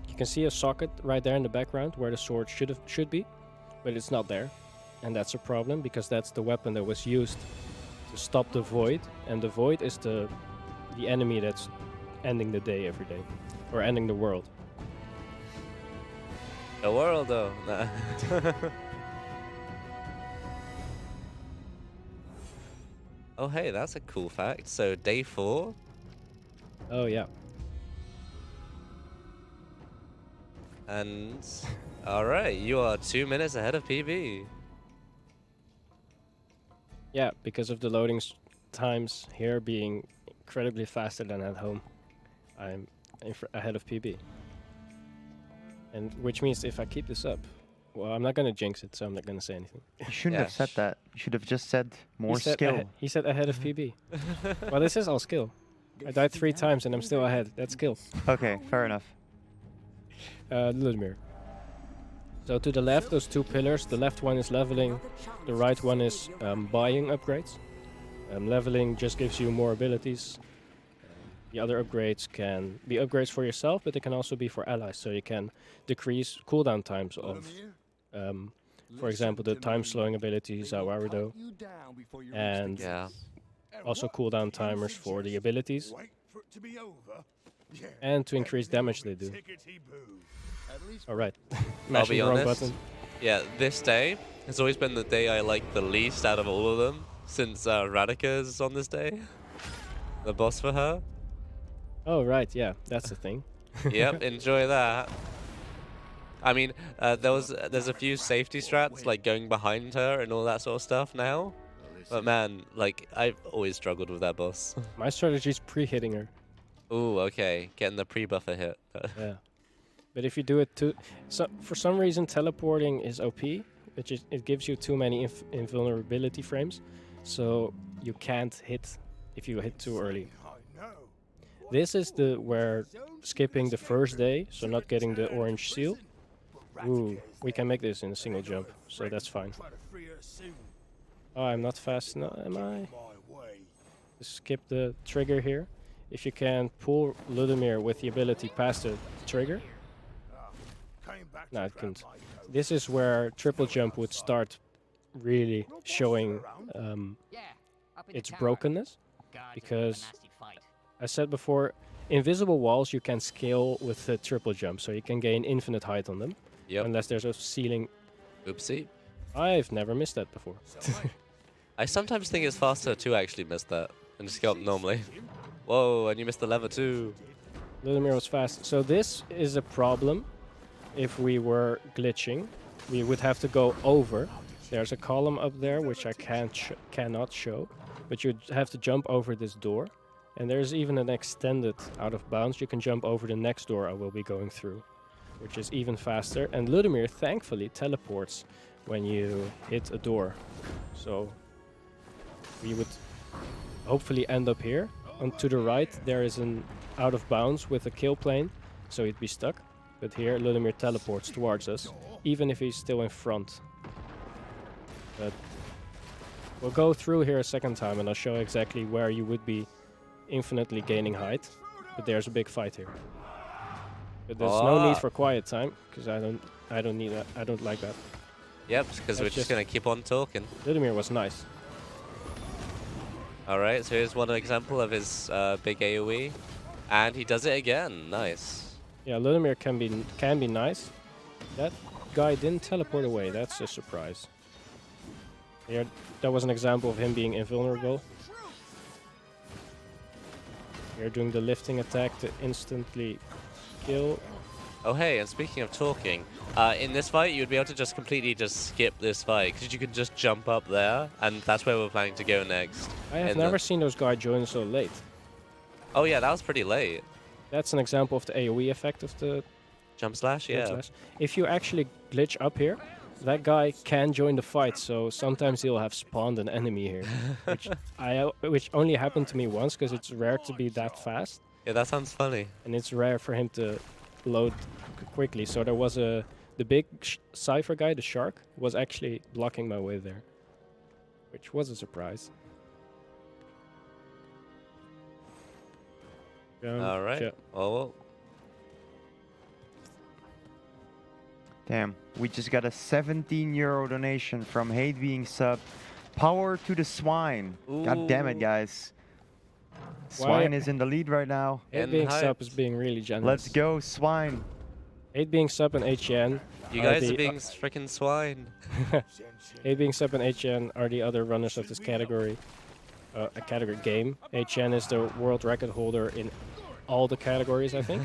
You can see a socket right there in the background where the sword should be, but it's not there. And that's a problem because that's the weapon that was used to stop the Void, and the Void is the enemy that's ending the day every day, or ending the world. The world, though. Nah. Oh, hey, that's a cool fact. So, day 4. Oh yeah. And, alright, you are 2 minutes ahead of PB. Yeah, because of the loading times here being incredibly faster than at home, I'm ahead of PB. And which means if I keep this up, well, I'm not gonna jinx it, so I'm not gonna say anything. You shouldn't have said that. You should have just said more He said skill. He said ahead of PB. Well, this is all skill. I died 3 times and I'm still ahead. That's skill. Okay, fair enough. Ludmir. So to the left, those 2 pillars. The left one is leveling. The right one is buying upgrades. Leveling just gives you more abilities. The other upgrades can be upgrades for yourself, but they can also be for allies. So you can decrease cooldown times of, for example, the time slowing abilities, Awarudo, and Yeah. also cooldown timers for the abilities, and to increase damage they do. Alright, I'll be the wrong honest. button. Yeah, this day has always been the day I like the least out of all of them, since Radika is on this day. The boss for her. Oh right, yeah, that's the thing. Yep, enjoy that. I mean, there's a few safety strats, like going behind her and all that sort of stuff now. But man, like, I've always struggled with that boss. My strategy is pre-hitting her. Ooh, okay, getting the pre-buffer hit. Yeah. But if you do it too... So, for some reason, teleporting is OP, which is, it gives you too many invulnerability frames. So you can't hit if you hit too early. This is where skipping the first day, so not getting the orange seal. Ooh, we can make this in a single jump, so that's fine. Oh, I'm not fast enough, am I? Just skip the trigger here. If you can pull Ludmir with the ability past the trigger. No, it couldn't. This is where triple jump would start really showing its brokenness. Because, I said before, invisible walls you can scale with the triple jump, so you can gain infinite height on them. Yep. Unless there's a ceiling. Oopsie. I've never missed that before. I sometimes think it's faster to actually miss that and just go up normally. Whoa, and you missed the lever too. Ludmir was fast. So this is a problem. If we were glitching, we would have to go over. There's a column up there which I cannot show, but you'd have to jump over this door. And there's even an extended out of bounds. You can jump over the next door I will be going through, which is even faster. And Ludmir thankfully teleports when you hit a door. So we would hopefully end up here. And to the right there is an out of bounds with a kill plane, so he'd be stuck. But here Ludmir teleports towards us, even if he's still in front. But we'll go through here a second time and I'll show exactly where you would be infinitely gaining height. But there's a big fight here. But there's no need for quiet time, because I don't need that. I don't like that. Yep, because we're just gonna keep on talking. Ludmir was nice. Alright, so here's one example of his big AoE. And he does it again. Nice. Yeah, Ludmir can be nice. That guy didn't teleport away. That's a surprise. Here, that was an example of him being invulnerable. Here, doing the lifting attack to instantly kill Oh, hey, and speaking of talking, in this fight, you'd be able to just completely just skip this fight, because you can just jump up there, and that's where we're planning to go next. I have in never seen those guys join so late. Oh, yeah, that was pretty late. That's an example of the AoE effect of the Jump slash, yeah. slash. If you actually glitch up here, that guy can join the fight, so sometimes he'll have spawned an enemy here, which only happened to me once, because it's rare to be that fast, Yeah, that sounds funny. and it's rare for him to load quickly. So there was the big Cypher guy, the shark, was actually blocking my way there, which was a surprise. All right. Well, Damn, we just got a 17 euro donation from Hate Being Sub. Power to the swine. God damn it, Ooh. guys. Why- Swine is in the lead right now. Hate And being sub hyped. is being really generous. Let's go, swine. Hate being sub and HN. you are guys the- are being freaking swine. Hate being sub and HN are the other runners of this category. A category game. HN is the world record holder in all the categories, I think.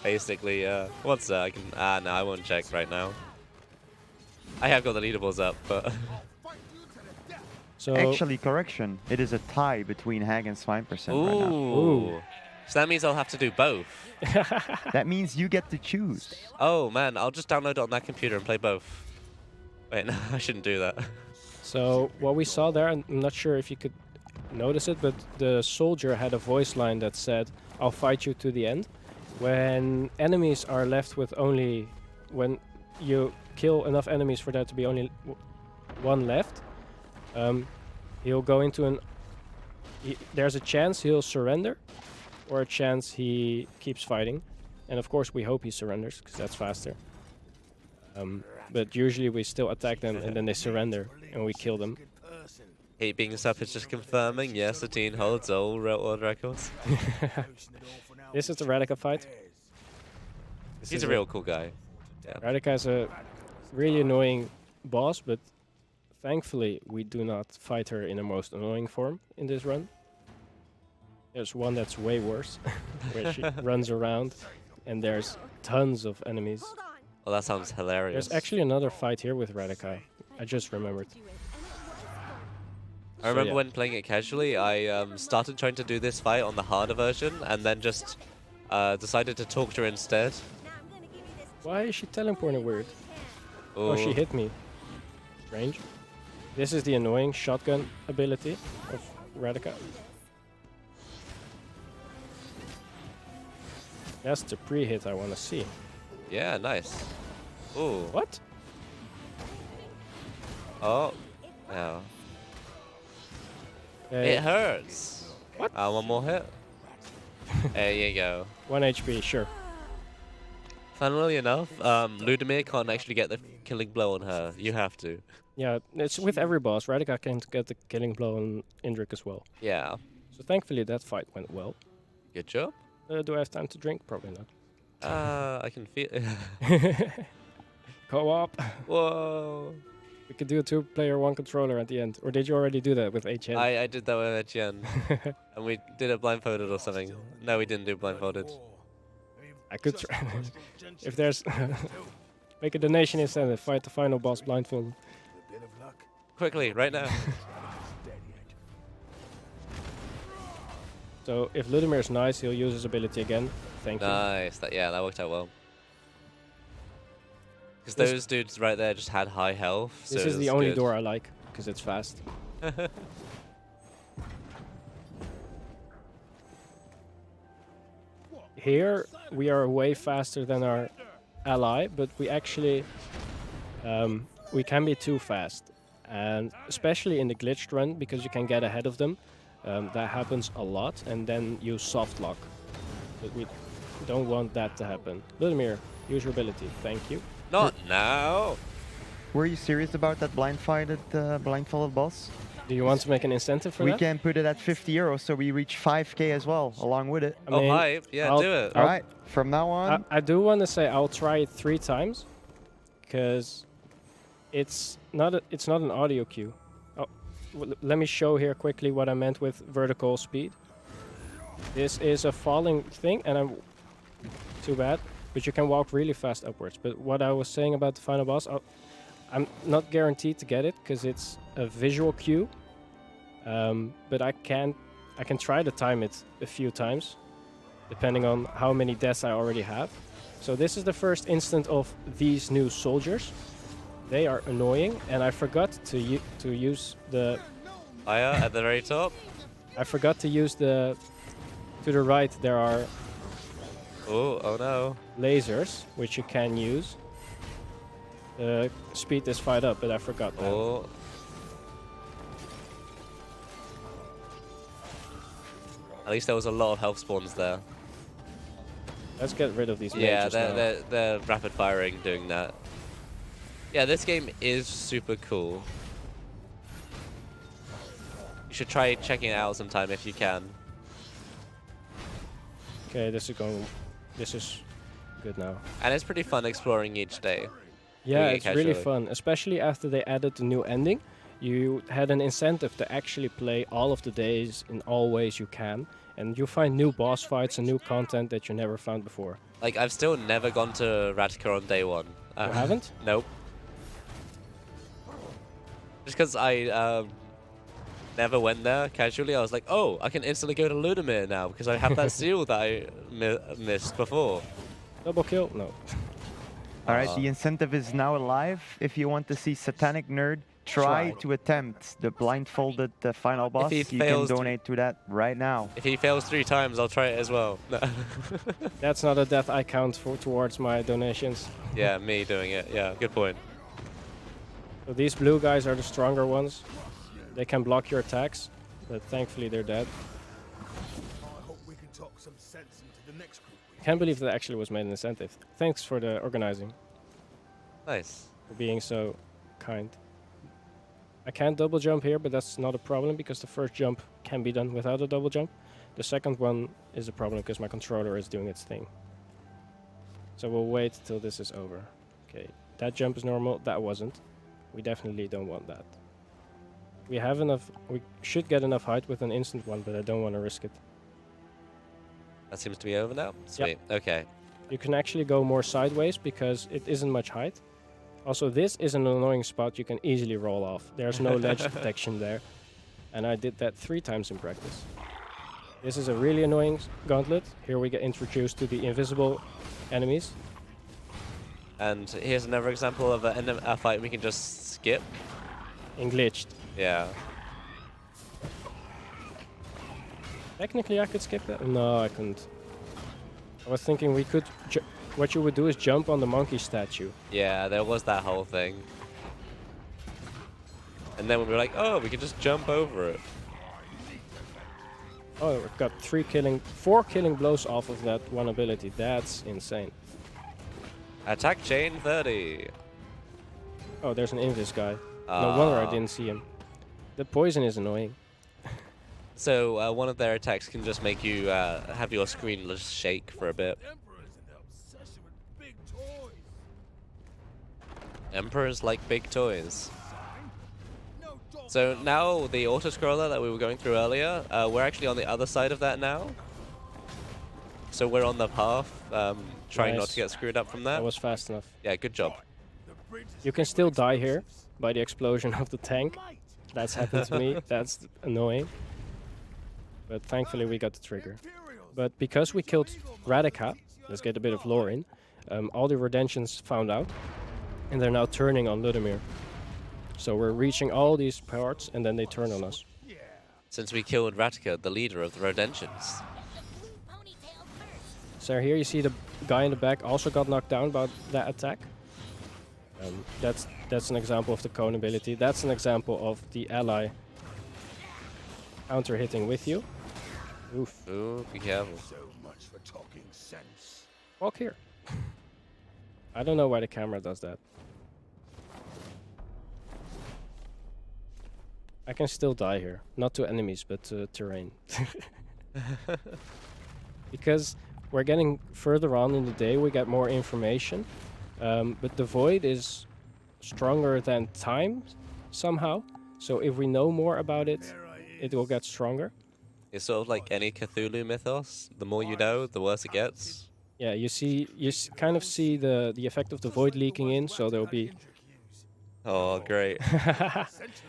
Basically, yeah. What's that? I can. No, I won't check right now. I have got the leaderboards up, but. So Actually, correction. It is a tie between Hag and Swine percent right now. Ooh. So that means I'll have to do both. That means you get to choose. Oh man, I'll just download it on that computer and play both. Wait, no, I shouldn't do that. So what we saw there, I'm not sure if you could notice it, but the soldier had a voice line that said, "I'll fight you to the end." When enemies are left with only, when you kill enough enemies for there to be only one left, he'll go into an. There's a chance he'll surrender, or a chance he keeps fighting, and of course we hope he surrenders because that's faster. But usually we still attack them and then they surrender and we kill them. Hate being stuff is just confirming. Yes, the team holds all world records. This is the Radica fight. This He's is a real cool guy. Yeah. Radica is a really annoying boss, but thankfully we do not fight her in the most annoying form in this run. There's one that's way worse, where she runs around and there's tons of enemies. Hold on. Well, that sounds hilarious. There's actually another fight here with Radica. I just remembered. I remember yeah. when playing it casually, I started trying to do this fight on the harder version, and then just decided to talk to her instead. Now I'm gonna give you this. Why is she teleporting weird? Ooh. Oh, she hit me. Strange. This is the annoying shotgun ability of Radica. That's the pre-hit I want to see. Yeah, nice. Ooh. What? Oh. No. Okay, It hurts. What? One more hit. There you go. 1 HP, sure. Funnily enough, Ludimir can't actually get the killing blow on her. You have to. Yeah, it's with every boss. Radica can get the killing blow on Indrik as well. Yeah. So thankfully that fight went well. Good job. Do I have time to drink? Probably not. I can feel. Co-op. Whoa. We could do a 2-player, 1 controller at the end. Or did you already do that with HN? I did that with HN. And we did it blindfolded or something. No, we didn't do blindfolded. I could try. If there's... Make a donation instead and fight the final boss blindfolded. Quickly, right now. So if Ludimir's nice, he'll use his ability again. Thank you. Nice. That worked out well. Because This- those dudes right there just had high health. This so is it the was only good. door I like, because it's fast. Here, we are way faster than our ally, but we actually... we can be too fast. And especially in the glitched run, because you can get ahead of them. That happens a lot, and then you soft lock. But we don't want that to happen. Ludimir, use your ability. Thank you. Not now. Were you serious about that blindfolded boss? Do you want to make an incentive for We that? can put it at 50 euros, so we reach 5k as well, along with it. I Oh, mean, hype. Yeah, I'll- do it. I'll- All right, from now on, I do want to say I'll try it 3 times, because it's not an audio cue. Oh, let me show here quickly what I meant with vertical speed. This is a falling thing, and I'm too bad. but you can walk really fast upwards. But what I was saying about the final boss, I'm not guaranteed to get it because it's a visual cue. But I can try to time it a few times, depending on how many deaths I already have. So this is the first instant of these new soldiers. They are annoying, and I forgot to use the. Fire at the very top. I forgot to use the. To the right, there are Oh no. lasers, which you can use. Speed this fight up, but I forgot that. Oh. At least there was a lot of health spawns there. Let's get rid of these Yeah, mages now. they're rapid firing doing that. Yeah, this game is super cool. You should try checking it out sometime if you can. Okay, this is good now. And it's pretty fun exploring each day. Yeah, Doing it it's really casually. fun, especially after they added the new ending. You had an incentive to actually play all of the days in all ways you can, and you find new boss fights and new content that you never found before. Like, I've still never gone to Radka on day one. You haven't? Nope. Just because I never went there casually, I was like, oh, I can instantly go to Ludimir now because I have that seal that I missed before. Double kill? No. All right, the incentive is now alive. If you want to see SatanicNerd try to attempt the blindfolded final boss, he you can fails to- donate to that right now. If he fails 3 times, I'll try it as well. That's not a death I count towards my donations. Yeah, me doing it. Yeah, good point. So these blue guys are the stronger ones. They can block your attacks, but thankfully they're dead. I hope we can talk some sense into the next group. I can't believe that actually was made an incentive. Thanks for the organizing, Nice. for being so kind. I can't double jump here, but that's not a problem because the first jump can be done without a double jump. The second one is a problem because my controller is doing its thing. So we'll wait till this is over. Okay, that jump is normal, that wasn't. We definitely don't want that. We have enough, we should get enough height with an instant one, but I don't want to risk it. That seems to be over now. Sweet. Okay. You can actually go more sideways because it isn't much height. Also, this is an annoying spot you can easily roll off. There's no ledge detection there. And I did that 3 times in practice. This is a really annoying gauntlet. Here we get introduced to the invisible enemies. And here's another example of a fight we can just skip. And glitched. Yeah. Technically, I could skip that. No, I couldn't. I was thinking we could... What you would do is jump on the monkey statue. Yeah, there was that whole thing. And then we were like, oh, we can just jump over it. Oh, we got 4 killing blows off of that one ability. That's insane. Attack chain 30. Oh, there's an Invis guy. No wonder I Ah. didn't see him. The poison is annoying. So one of their attacks can just make you have your screen just shake for a bit. Emperors and their obsession with big toys. Emperors like big toys. No dog. So now the auto-scroller that we were going through earlier, we're actually on the other side of that now. So we're on the path, trying not Nice. to get screwed up from that. That was fast enough. Yeah, good job. The bridge is You can still die here by the explosion of the tank. light. That's happened to me. That's annoying. But thankfully we got the trigger. Imperials. But because we killed Radica, let's get a bit of lore in, all the Redemptions found out, and they're now turning on Ludimir. So we're reaching all these parts, and then they turn on us. Yeah. Since we killed Ratika, the leader of the Rodentions. The blue ponytail first. So here you see the guy in the back also got knocked down by that attack. That's an example of the cone ability. That's an example of the ally counter hitting with you. Oof. Ooh, be careful. So much for talking sense. Walk here. I don't know why the camera does that. I can still die here. Not to enemies, but to terrain. Because we're getting further on in the day, we get more information. But the void is stronger than time somehow. So if we know more about it, it will get stronger. It's sort of like any Cthulhu mythos. The more you know, the worse it gets. Yeah, kind of see the effect of the void leaking in, so there'll be Oh, great.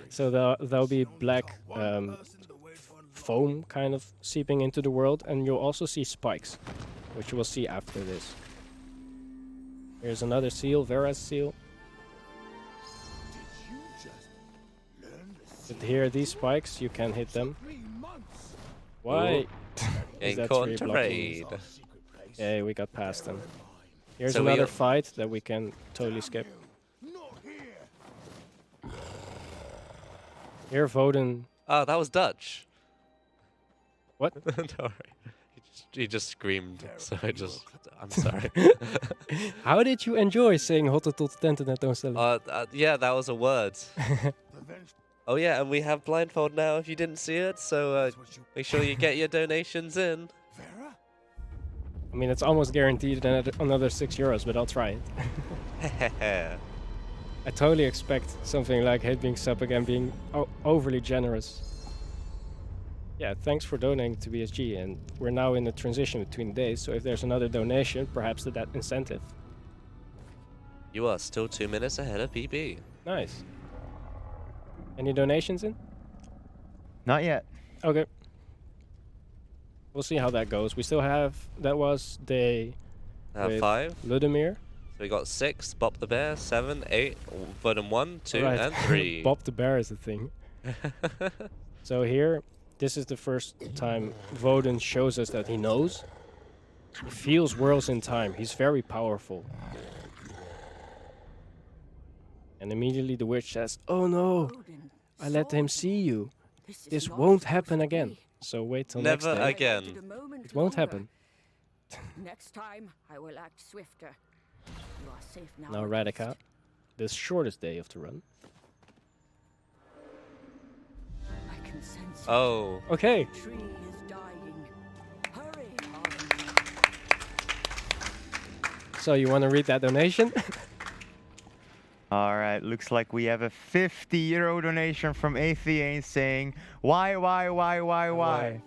so there'll be black foam kind of seeping into the world, and you'll also see spikes, which we'll see after this. Here's another seal, Vera's seal. But here, these spikes, you can hit them. Why? Is Getting that caught tree in blocking? trade. Yay, we got past them. Here's So we another got- fight that we can totally skip. Here, Voden. Oh, that was Dutch. What? Don't worry. He just screamed, so I'm sorry. How did you enjoy saying Hottentot tentoonstelling? Yeah, that was a word. Oh yeah, and we have blindfold now if you didn't see it, so make sure you get your donations in. I mean, it's almost guaranteed another €6, but I'll try it. I totally expect something like Hate being sub again being overly generous. Yeah, thanks for donating to BSG, and we're now in the transition between days, so if there's another donation, perhaps to that incentive. You are still 2 minutes ahead of PB. Nice. Any donations in? Not yet. Okay. We'll see how that goes. We still have, that was day with 5. Ludimir. So we got 6, Bop the Bear, 7, 8, Voden 1, 2, Right. and 3. Bob the Bear is the thing. So here, this is the first time Voden shows us that he knows. He feels worlds in time. He's very powerful. And immediately the witch says, "Oh no, I let him see you. This won't happen again." So wait till next Never day. again. It won't happen. Next time, I will act swifter. You are safe now. Now Radica, the shortest day of the run. I can sense it. Oh. Okay. The tree is dying. Hurry, So you want to read that donation? All right, looks like we have a €50 donation from Atheane saying, why?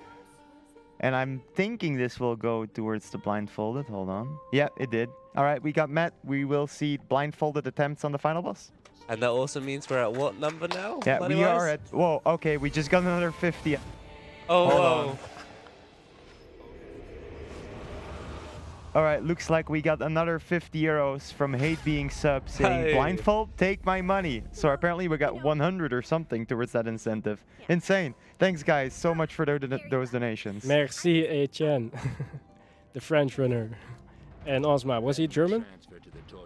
And I'm thinking this will go towards the blindfolded. Hold on. Yeah, it did. All right, we got met. We will see blindfolded attempts on the final boss. And that also means we're at what number now? Yeah, we money-wise? are at... Whoa, okay, we just got another 50. Oh, Hold whoa. on. All right, looks like we got another €50 from Hate Being Sub saying, Hey. blindfold, take my money. So apparently we got 100 or something towards that incentive. Insane. Thanks, guys, so much for those donations. Merci, Etienne, the French runner. And Osma, was he German?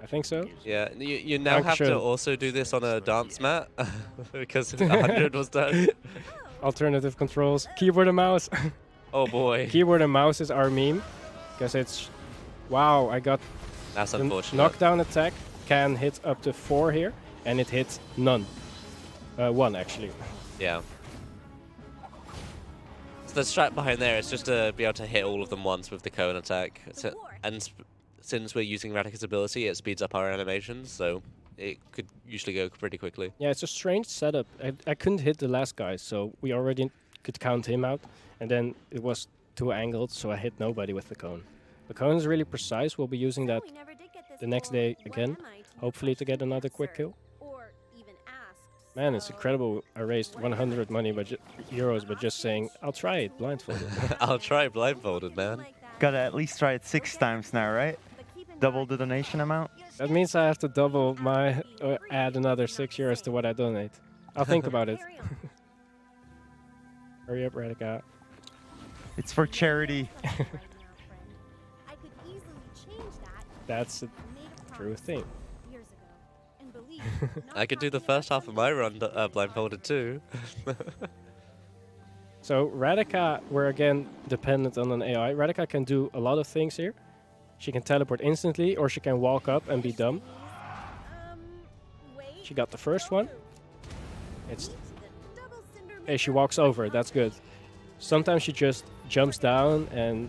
I think so. Yeah, you now have to Dankeschön. also do this on a dance mat because 100 was done. Alternative controls, keyboard and mouse. Oh boy, Keyboard and mouse is our meme, because it's, wow, I got that's the unfortunate. knockdown attack can hit up to 4 here, and it hits none. 1 actually. Yeah. So the strat behind there is just to be able to hit all of them once with the cone attack. Since we're using Radica's ability, it speeds up our animations, so it could usually go pretty quickly. Yeah, it's a strange setup. I couldn't hit the last guy, so we already could count him out, and then it was too angled, so I hit nobody with the cone. The cone is really precise. We'll be using that the next day again, hopefully to get another quick kill. Man, it's incredible. I raised 100 euros by just saying, I'll try it blindfolded. I'll try blindfolded, man. Gotta at least try it 6 times now, right? Double the donation amount. That means I have to double my, add another €6 to what I donate. I'll think about it. Hurry up, Radica. It's for charity. That's a true thing. I could do the first half of my run blindfolded too. So Radica, we're again dependent on an AI. Radica can do a lot of things here. She can teleport instantly, or she can walk up and be dumb. She got the first one. Hey, she walks over, that's good. Sometimes she just jumps down and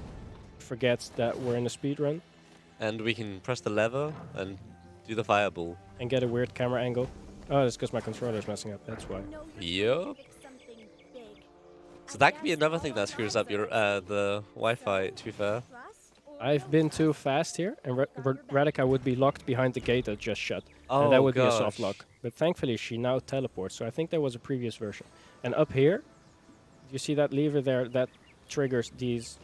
forgets that we're in a speed run. And we can press the lever and do the fireball. And get a weird camera angle. Oh, that's because my controller's messing up, that's why. Yup. So that could be another thing that screws up your the Wi-Fi, to be fair. I've been too fast here, and Radica would be locked behind the gate that just shut. And that Oh would be a soft gosh. lock. But thankfully, she now teleports, so I think there was a previous version. And up here, you see that lever there that triggers these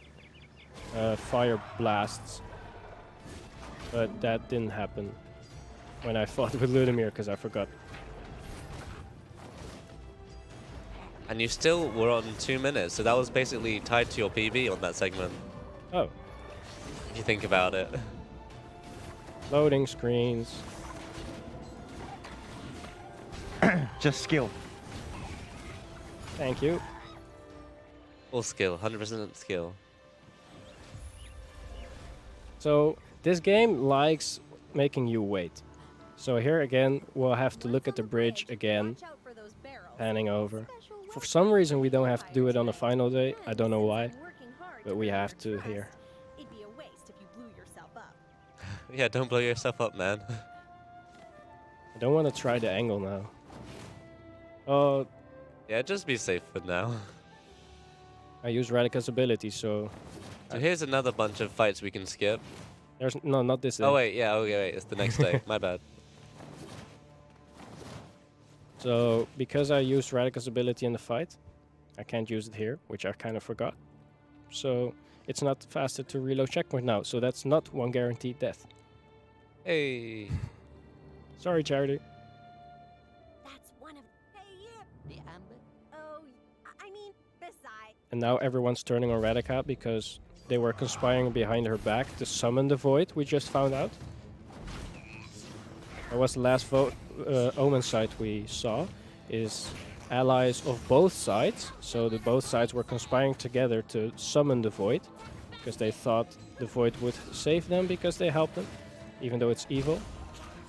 fire blasts. But that didn't happen when I fought with Ludimir, because I forgot. And you still were on 2 minutes, so that was basically tied to your PB on that segment, Oh, if you think about it. loading screens. Just skill. Thank you. All skill, 100% skill. So this game likes making you wait. So here again, we'll have to look at the bridge again, Watch out for those barrels. panning over. Special For some reason, we don't have to do it on the fire final day. I don't know why, Been working hard but we earn have your to here. trust. It'd be a waste if you blew yourself up. Yeah, don't blow yourself up, man. I don't want to try the angle now. Oh, Yeah, just be safe for now. I use Radica's ability, so So here's another bunch of fights we can skip. there's no, not this day. Oh wait, yeah, okay, wait, it's the next day. My bad. So because I used Radica's ability in the fight, I can't use it here, which I kind of forgot. So it's not faster to reload checkpoint now. So that's not one guaranteed death. Hey. Sorry, Charity. That's one of. Hey, yeah. The amber. Oh, I mean, besides. And now everyone's turning on Radica because they were conspiring behind her back to summon the Void, we just found out. That was the last Omensight we saw, is allies of both sides. So the both sides were conspiring together to summon the Void, because they thought the Void would save them because they helped them, even though it's evil.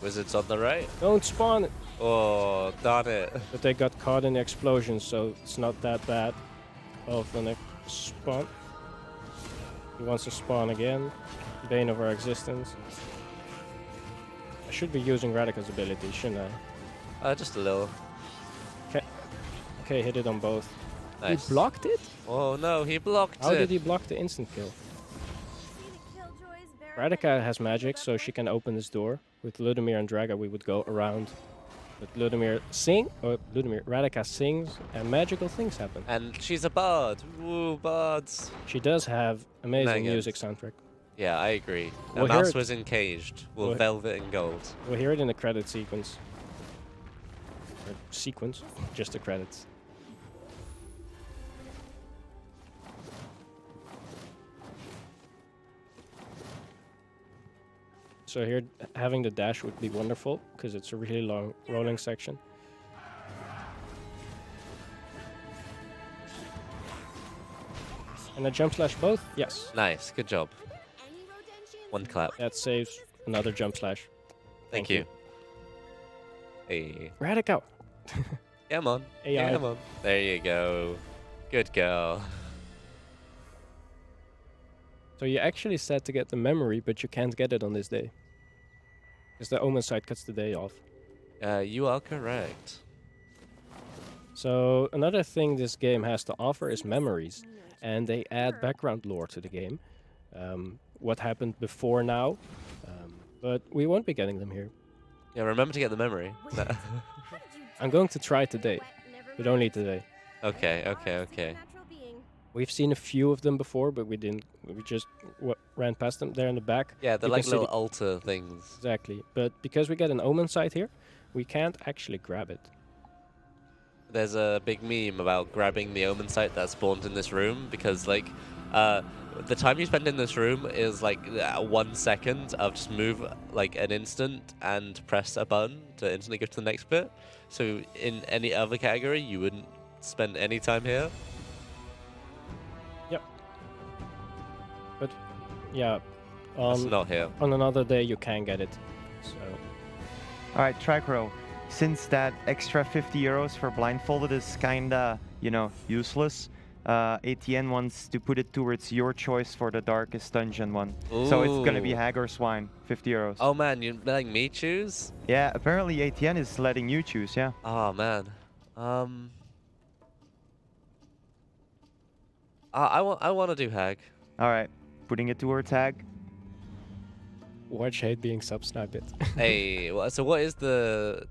Wizards on the right. Don't spawn it! Oh, darn it. But they got caught in the explosion, so it's not that bad of an spawn. He wants to spawn again. Bane of our existence. I should be using Radica's ability, shouldn't I? Just a little. Okay, hit it on both. Nice. He blocked it? Oh no, he blocked How it. did he block the instant kill? See the killjoys very Radica has magic, so she can open this door. With Ludimir and Draga, we would go around. But Radica sings, and magical things happen. And she's a bard. Woo, bards. She does have amazing Shenanigans. music soundtrack. Yeah, I agree. We'll A hear mouse it- was encaged. With we'll- velvet and gold. We'll hear it in the credit sequence. Or sequence, just the credits. So here, having the dash would be wonderful, because it's a really long rolling section. And a jump slash both? Yes. Nice, good job. any rodentians. One clap. That saves another jump slash. Thank you. Hey. Radical! Come on. AI. Come on. There you go. Good girl. So you actually said to get the memory, but you can't get it on this day. Because the Omensight cuts the day off. You are correct. So another thing this game has to offer is memories. And they add background lore to the game. What happened before now. But we won't be getting them here. Yeah, remember to get the memory. How did you I'm going to try today, never but only realized today. Okay, ours okay, is a okay. natural being. We've seen a few of them before, but we didn't. We just ran past them there in the back. Yeah, they're You like can see little the- altar things. Exactly. But because we get an Omensight here, we can't actually grab it. There's a big meme about grabbing the Omensight that spawned in this room because, like, the time you spend in this room is like 1 second of just move like an instant and press a button to instantly go to the next bit. So in any other category, you wouldn't spend any time here. Yep. But yeah, That's not here. on another day you can get it. So All right, Tricro. Since that extra 50 euros for blindfolded is kinda, useless, ATN wants to put it towards your choice for the darkest dungeon one. So it's gonna be Ooh. Hag or Swine, 50 euros. Oh man, you're letting me choose? Yeah, apparently ATN is letting you choose, yeah. Oh man. I want to do Hag. All right, putting it towards Hag. Watch hate being sub-sniped. Hey, so what is the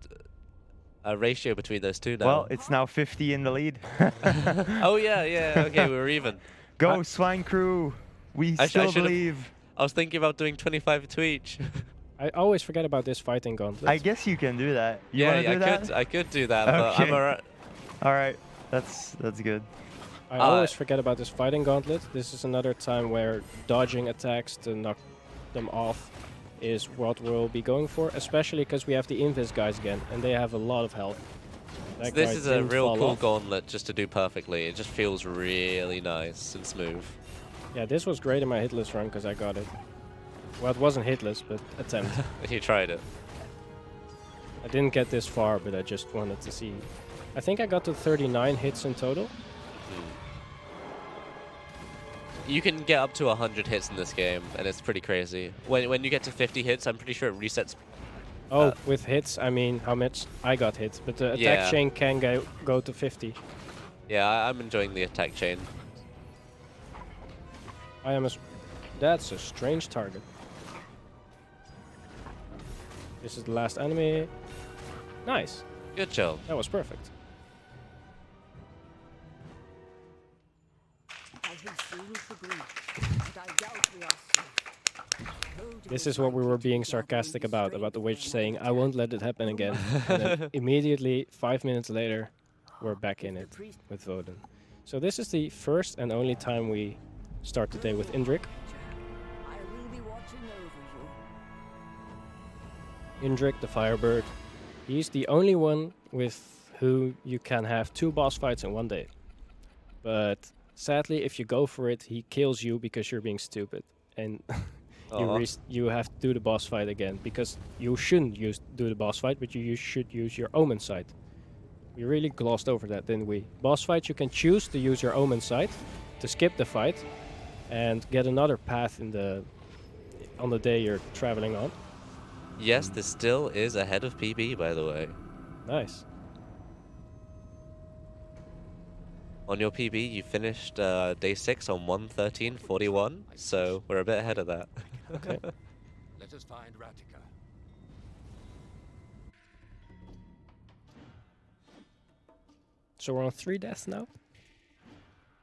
ratio between those two now? Well, it's now 50 in the lead. Oh yeah, yeah. Okay, we're even. Go, Swine Crew! We I still should've- believe. I was thinking about doing 25 to each. I always forget about this fighting gauntlet. I guess you can do that. You yeah, wanna do that? I could do that, but I'm Okay. alright. All right, that's good. I always forget about this fighting gauntlet. This is another time where dodging attacks to knock them off is what we'll be going for, especially because we have the Invis guys again, and they have a lot of health. So That this guy is a didn't real fall cool off. gauntlet just to do perfectly. It just feels really nice and smooth. Yeah, this was great in my hitless run because I got it. Well, it wasn't hitless, but attempt. You tried it. I didn't get this far, but I just wanted to see. I think I got to 39 hits in total. You can get up to 100 hits in this game, and it's pretty crazy. When you get to 50 hits, I'm pretty sure it resets. Oh, with hits, I mean how much I got hit, but the attack Yeah. chain can go to 50. Yeah, I'm enjoying the attack chain. I am That's a strange target. This is the last enemy. Nice. Good job. That was perfect. This is what we were being sarcastic about the witch saying, I won't let it happen again. And then immediately, 5 minutes later, we're back in it with Voden. So this is the first and only time we start the day with Indrik. Indrik, the Firebird. He's the only one with who you can have 2 boss fights in one day. But sadly, if you go for it, he kills you because you're being stupid. And you have to do the boss fight again, because you shouldn't do the boss fight, but you should use your Omensight. We really glossed over that, didn't we? Boss fight, you can choose to use your Omensight to skip the fight and get another path on the day you're traveling on. Yes, this still is ahead of PB, by the way. Nice. On your PB, you finished day 6 on 1:13:41, so we're a bit ahead of that. Okay. Let us find Ratika. So we're on 3 deaths now?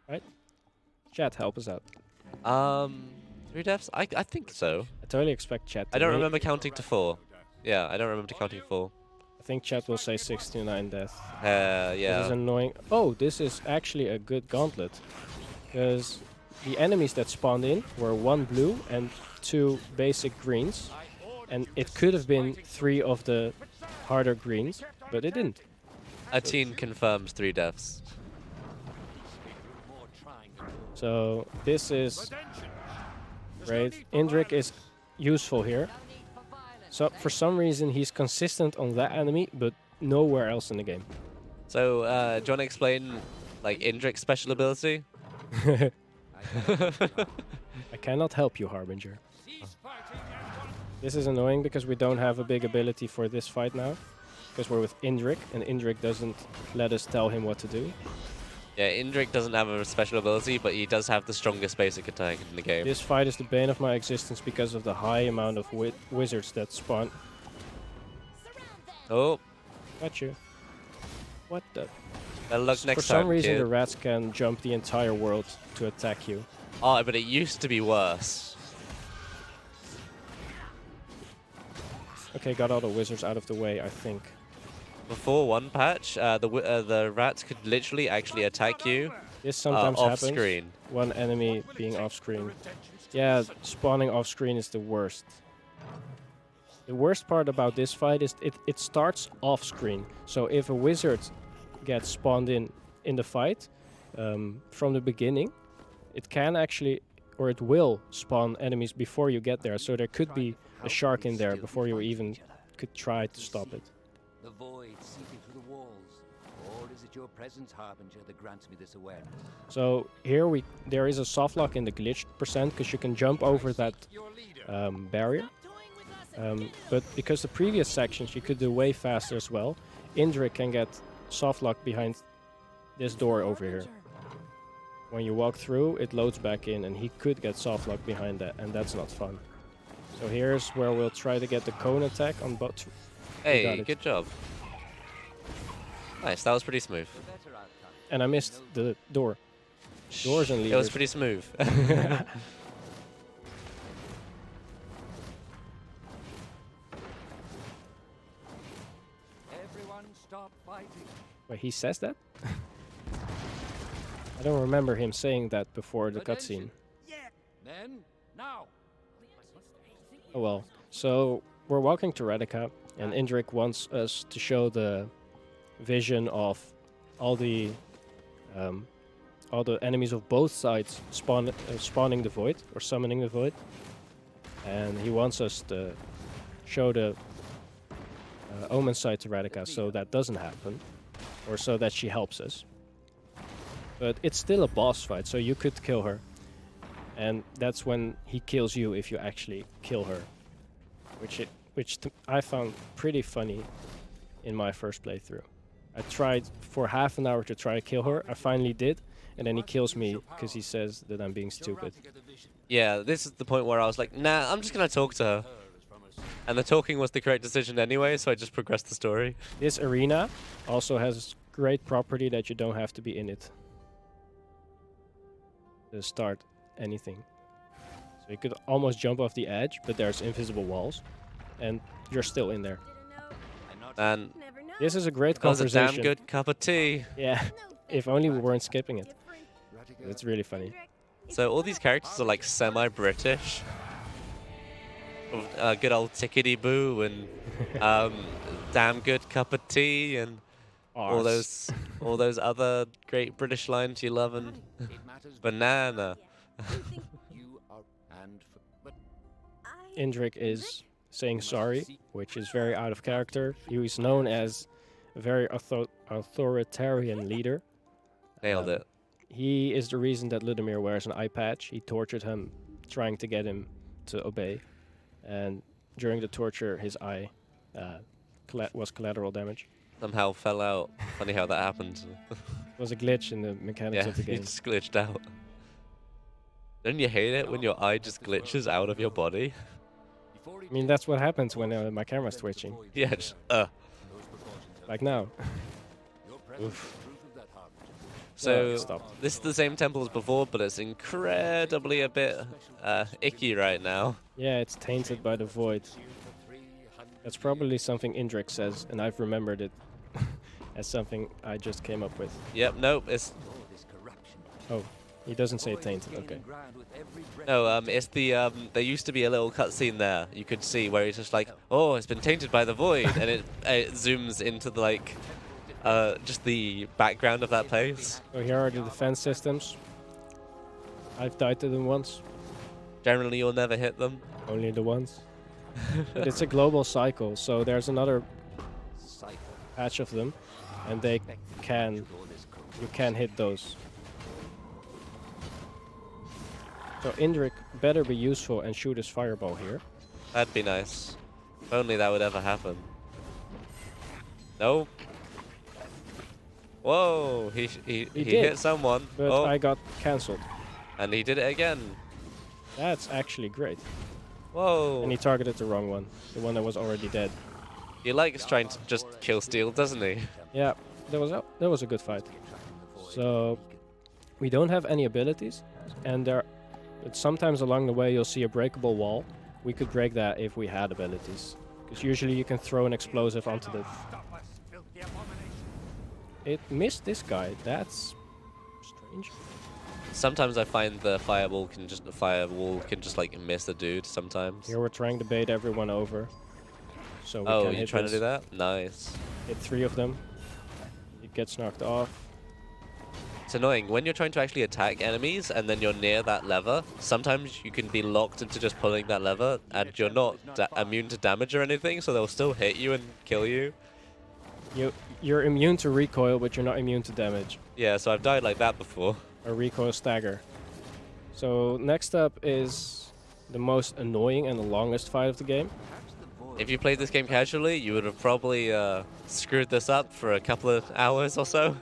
Right? Chat, help us out. 3 deaths? I think so. I totally expect chat to I don't ma- remember counting to 4. Yeah, I don't remember counting 4. I think chat will say 69 deaths. Yeah. This is annoying. Oh, this is actually a good gauntlet. Because the enemies that spawned in were 1 blue and 2 basic greens. And it could have been 3 of the harder greens, but it didn't. A teen confirms 3 deaths. So this is great. Indrik is useful here. So for some reason he's consistent on that enemy, but nowhere else in the game. So, do you want to explain, like, Indrik's special ability? I cannot help you, Harbinger. This is annoying because we don't have a big ability for this fight now. Because we're with Indrik, and Indrik doesn't let us tell him what to do. Yeah, Indrik doesn't have a special ability, but he does have the strongest basic attack in the game. This fight is the bane of my existence because of the high amount of wizards that spawn. Oh, Got you. What the? better luck next For some time, reason, kid. the rats can jump the entire world to attack you. Oh, but it used to be worse. Okay, got all the wizards out of the way, I think. Before one patch, the rats could literally actually attack you This sometimes off happens. screen. One enemy being off screen. Yeah, spawning off screen is the worst. The worst part about this fight is it starts off screen. So if a wizard gets spawned in the fight from the beginning, it can actually, or it will spawn enemies before you get there. So there could be a shark in there before you even could try to stop it. The void seeping through the walls. Or is it your presence, Harbinger, that grants me this awareness? So here there is a soft lock in the glitched percent because you can jump over that barrier. But because the previous sections you could do way faster as well, Indrik can get soft lock behind this door over here. When you walk through, it loads back in, and he could get soft lock behind that, and that's not fun. So here's where we'll try to get the cone attack on both. We got Hey, it. good job. Nice, that was pretty smooth. And I missed the door. Doors and It was levers. pretty smooth. Everyone stop fighting. Wait, he says that? I don't remember him saying that before the cutscene. Then, now. Oh well. So we're walking to Radica, and Indrik wants us to show the vision of all the enemies of both sides spawning the void or summoning the void, and he wants us to show the Omensight to Radica so that doesn't happen, or so that she helps us. But it's still a boss fight, so you could kill her, and that's when he kills you if you actually kill her, which I found pretty funny in my first playthrough. I tried for half an hour to try to kill her. I finally did, and then he kills me because he says that I'm being stupid. Yeah, this is the point where I was like, nah, I'm just gonna talk to her. And the talking was the correct decision anyway, so I just progressed the story. This arena also has great property that you don't have to be in it to start anything. So you could almost jump off the edge, but there's invisible walls, and you're still in there. And Never know. This is a great that was a conversation. damn good cup of tea. Yeah, if only we weren't skipping it. It's really funny. So all these characters are like semi-British. Good old tickety boo and damn good cup of tea and all Arse. those other great British lines you love and It matters. banana. You are and but Indrik is saying sorry, which is very out of character. He is known as a very authoritarian leader. Nailed it. He is the reason that Ludimir wears an eye patch. He tortured him, trying to get him to obey. And during the torture, his eye was collateral damage. Somehow fell out. Funny how that happened. It was a glitch in the mechanics Yeah, of the he game. just glitched out. Don't you hate it when your eye just glitches out of your body? I mean, that's what happens when my camera's twitching. Yeah, just Like now. Oof. Oh, So stop. this is the same temple as before, but it's incredibly a bit icky right now. Yeah, it's tainted by the void. That's probably something Indrik says, and I've remembered it as something I just came up with. Yep, nope, it's Oh, he doesn't say tainted, okay. no, it's the there used to be a little cutscene there you could see where he's just like, oh, it's been tainted by the void, and it zooms into the, like just the background of that place. So here are the defense systems. I've died to them once, Generally, you'll never hit them. only the once. But it's a global cycle, so there's another patch of them, and you can hit those. So Indrik better be useful and shoot his fireball here. That'd be nice. If only that would ever happen. Nope. Whoa, he did, hit someone. But Oh, I got cancelled. and he did it again. That's actually great. Whoa. And he targeted the wrong one, the one that was already dead. He likes trying to just kill Steel, doesn't he? Yeah, that was a good fight. So we don't have any abilities, and sometimes along the way you'll see a breakable wall. We could break that if we had abilities, because usually you can throw an explosive onto the. It missed this guy. That's strange. Sometimes I find the firewall can just like miss a dude sometimes. Here we're trying to bait everyone over, so we Oh, can you're hit trying to this. do that? Nice. Hit 3 of them. It gets knocked off. It's annoying when you're trying to actually attack enemies and then you're near that lever. Sometimes you can be locked into just pulling that lever, and you're not immune to damage or anything, so they'll still hit you and kill you. You're immune to recoil, but you're not immune to damage. Yeah, so I've died like that before. A recoil stagger. So next up is the most annoying and the longest fight of the game. If you played this game casually, you would have probably screwed this up for a couple of hours or so.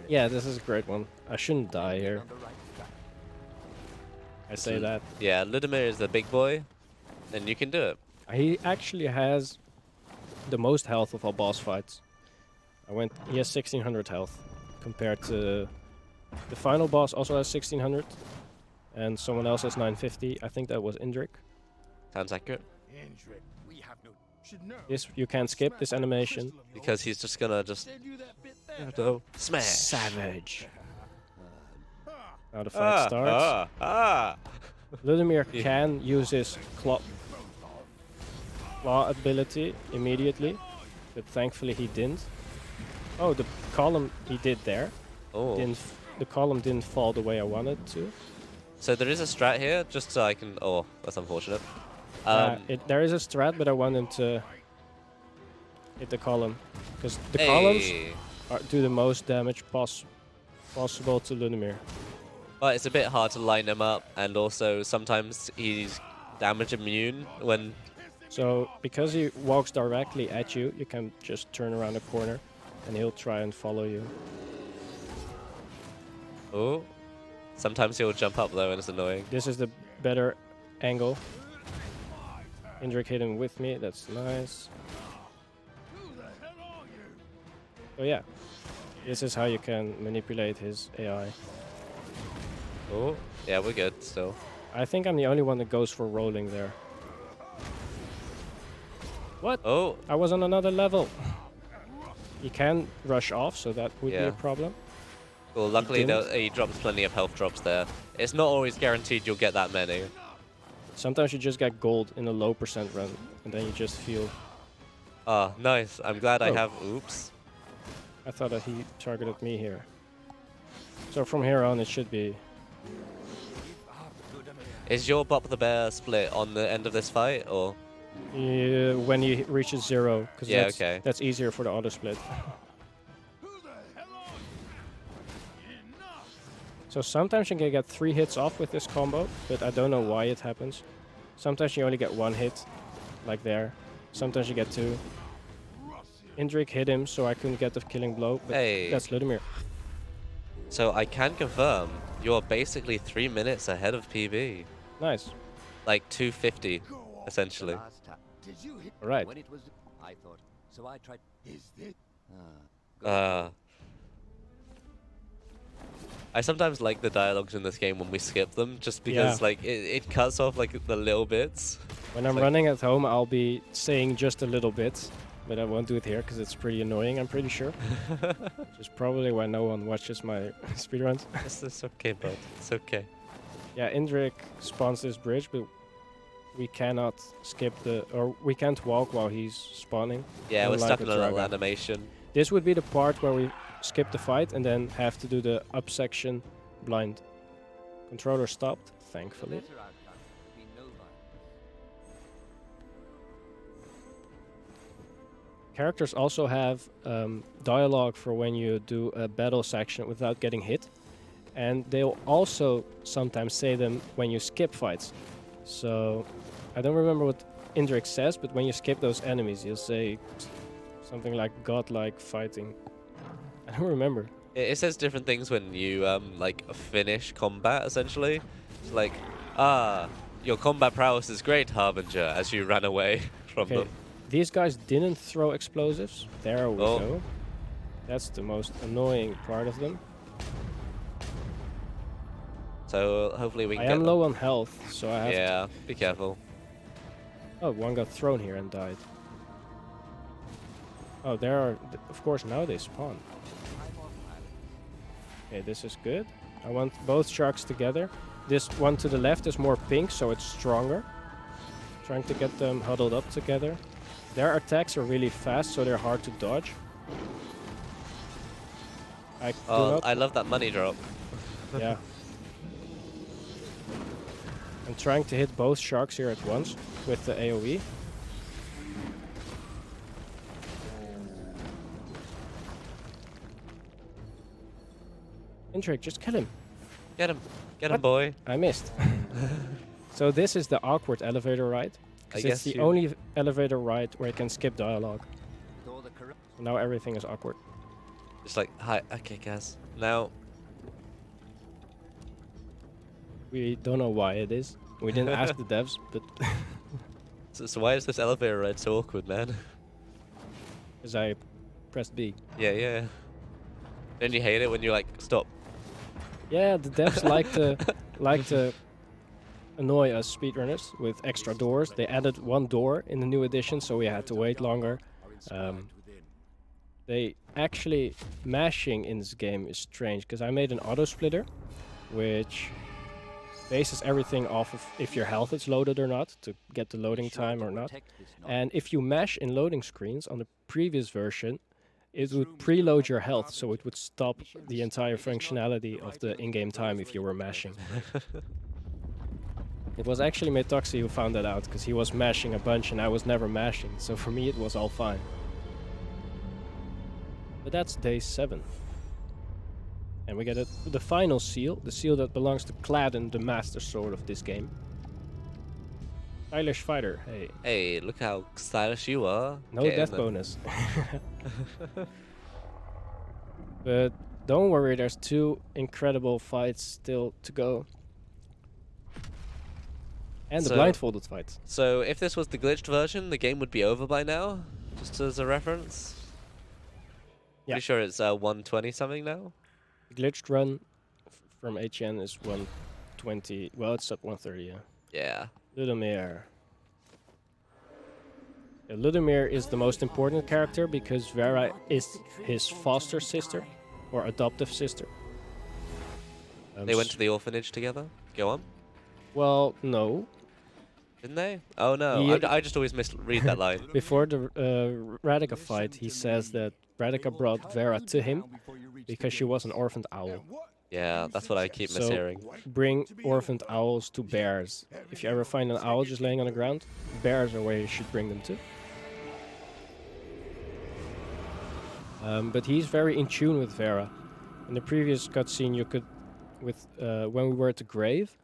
Yeah, this is a great one. I shouldn't die here. I say that. Yeah, Ludimir is the big boy. And you can do it. He actually has the most health of all boss fights. He has 1600 health compared to the final boss also has 1600 and someone else has 950. I think that was Indrik. Sounds accurate. Indrik, we have no. Should know. This you can't skip this animation. Because he's just gonna just smash. Savage. Now the fight starts. Ah. Ludimir can use his claw ability immediately, but thankfully he didn't. Oh, the column he did there. Oh. The column didn't fall the way I wanted to. So there is a strat here, just so I can. Oh, that's unfortunate. There is a strat, but I wanted to hit the column because the columns do the most damage possible to Ludimir. But it's a bit hard to line him up, and also sometimes he's damage immune when. So because he walks directly at you, you can just turn around the corner, and he'll try and follow you. Oh. Sometimes he'll jump up though, and it's annoying. This is the better angle. Indrik hit him with me. That's nice. So yeah, this is how you can manipulate his AI. Oh, yeah, we're good still. I think I'm the only one that goes for rolling there. What? Oh, I was on another level. He can rush off, so that would be Yeah. a problem. well, luckily didn't? he drops plenty of health drops there. It's not always guaranteed you'll get that many. Sometimes you just get gold in a low percent run, and then you just feel... Ah, nice. I'm glad I Oh. have. Oops. I thought that he targeted me here. So from here on, it should be... Is your Bop the Bear split on the end of this fight, or? when he reaches 0, because Yeah, that's, okay. that's easier for the auto split. So sometimes you can get 3 hits off with this combo, but I don't know why it happens. Sometimes you only get 1 hit, like there. Sometimes you get 2. Indrik hit him, so I couldn't get the killing blow, but Hey. that's Ludimir. So I can confirm you're basically 3 minutes ahead of PB. Nice. Like 250, essentially. Last time. Did you hit? Alright. When it was, I thought. So I tried. Is this? I sometimes like the dialogues in this game when we skip them, just because Yeah. like it cuts off like the little bits. When I'm like- running at home, I'll be saying just a little bit, but I won't do it here because it's pretty annoying, I'm pretty sure. Which is probably why no one watches my speedruns. It's okay, bud. It's okay. Yeah, Indrik spawns this bridge, but we cannot skip or we can't walk while he's spawning. Yeah, we're Unlike stuck a in a little dragon. animation. This would be the part where we skip the fight and then have to do the up section blind. Controller stopped, thankfully. Better outcome would be no violence. Characters also have dialogue for when you do a battle section without getting hit. And they'll also sometimes say them when you skip fights. So, I don't remember what Indrik says, but when you skip those enemies, you'll say something like godlike fighting. I don't remember. It says different things when you like finish combat. Essentially, it's like, your combat prowess is great, Harbinger, as you ran away from Okay, them. these guys didn't throw explosives. There we Oh. go. That's the most annoying part of them. So hopefully we can I get am them. low on health, so I have to... Yeah, be careful. Oh, one got thrown here and died. Oh, there are... Of course, now they spawn. Okay, this is good. I want both sharks together. This one to the left is more pink, so it's stronger. Trying to get them huddled up together. Their attacks are really fast, so they're hard to dodge. I do Oh, not... I love that money drop. Yeah. I'm trying to hit both sharks here at once with the AoE. Indrik, just kill him. Get him, What? boy. I missed. So this is the awkward elevator ride. I Because guess it's the you- only elevator ride where I can skip dialogue. With all the corrupt. So now everything is awkward. Just like, hi, okay, guys. Now, We don't know why it is. We didn't ask the devs, but So why is this elevator ride so awkward, man? Because I pressed B. Yeah. Don't you hate it when you're like, stop? Yeah, the devs like to annoy us speedrunners with extra doors. They added one door in the new edition, so we had to wait longer. They actually mashing in this game is strange because I made an auto splitter, which bases everything off of if your health is loaded or not to get the loading time or not. And if you mash in loading screens on the previous version, it would preload your health, so it would stop the entire functionality of the in-game time if you were mashing. It was actually Metoxy who found that out, because he was mashing a bunch and I was never mashing, so for me it was all fine. But that's day 7. And we get the final seal, the seal that belongs to Cladden, the master sword of this game. Stylish fighter, hey. Hey, look how stylish you are. No Get in death there. bonus. But don't worry, there's 2 incredible fights still to go. And the So- blindfolded fight. So if this was the glitched version, the game would be over by now, just as a reference. Yeah. Pretty sure it's 120 something now. The glitched run from HN is 120. Well, it's at 130, yeah. Yeah. Ludomir. Yeah, Ludomir is the most important character because Vera is his foster sister or adoptive sister. They went to the orphanage together. Go on. Well, no. Didn't they? Oh no, He- I just always misread that line. Before the Radica fight, he says that Radica brought Vera to him because she was an orphaned owl. Yeah, that's what I keep So- mishearing. Bring orphaned owls to bears. If you ever find an owl just laying on the ground, bears are where you should bring them to. But he's very in tune with Vera. In the previous cutscene, you could, when we were at the grave,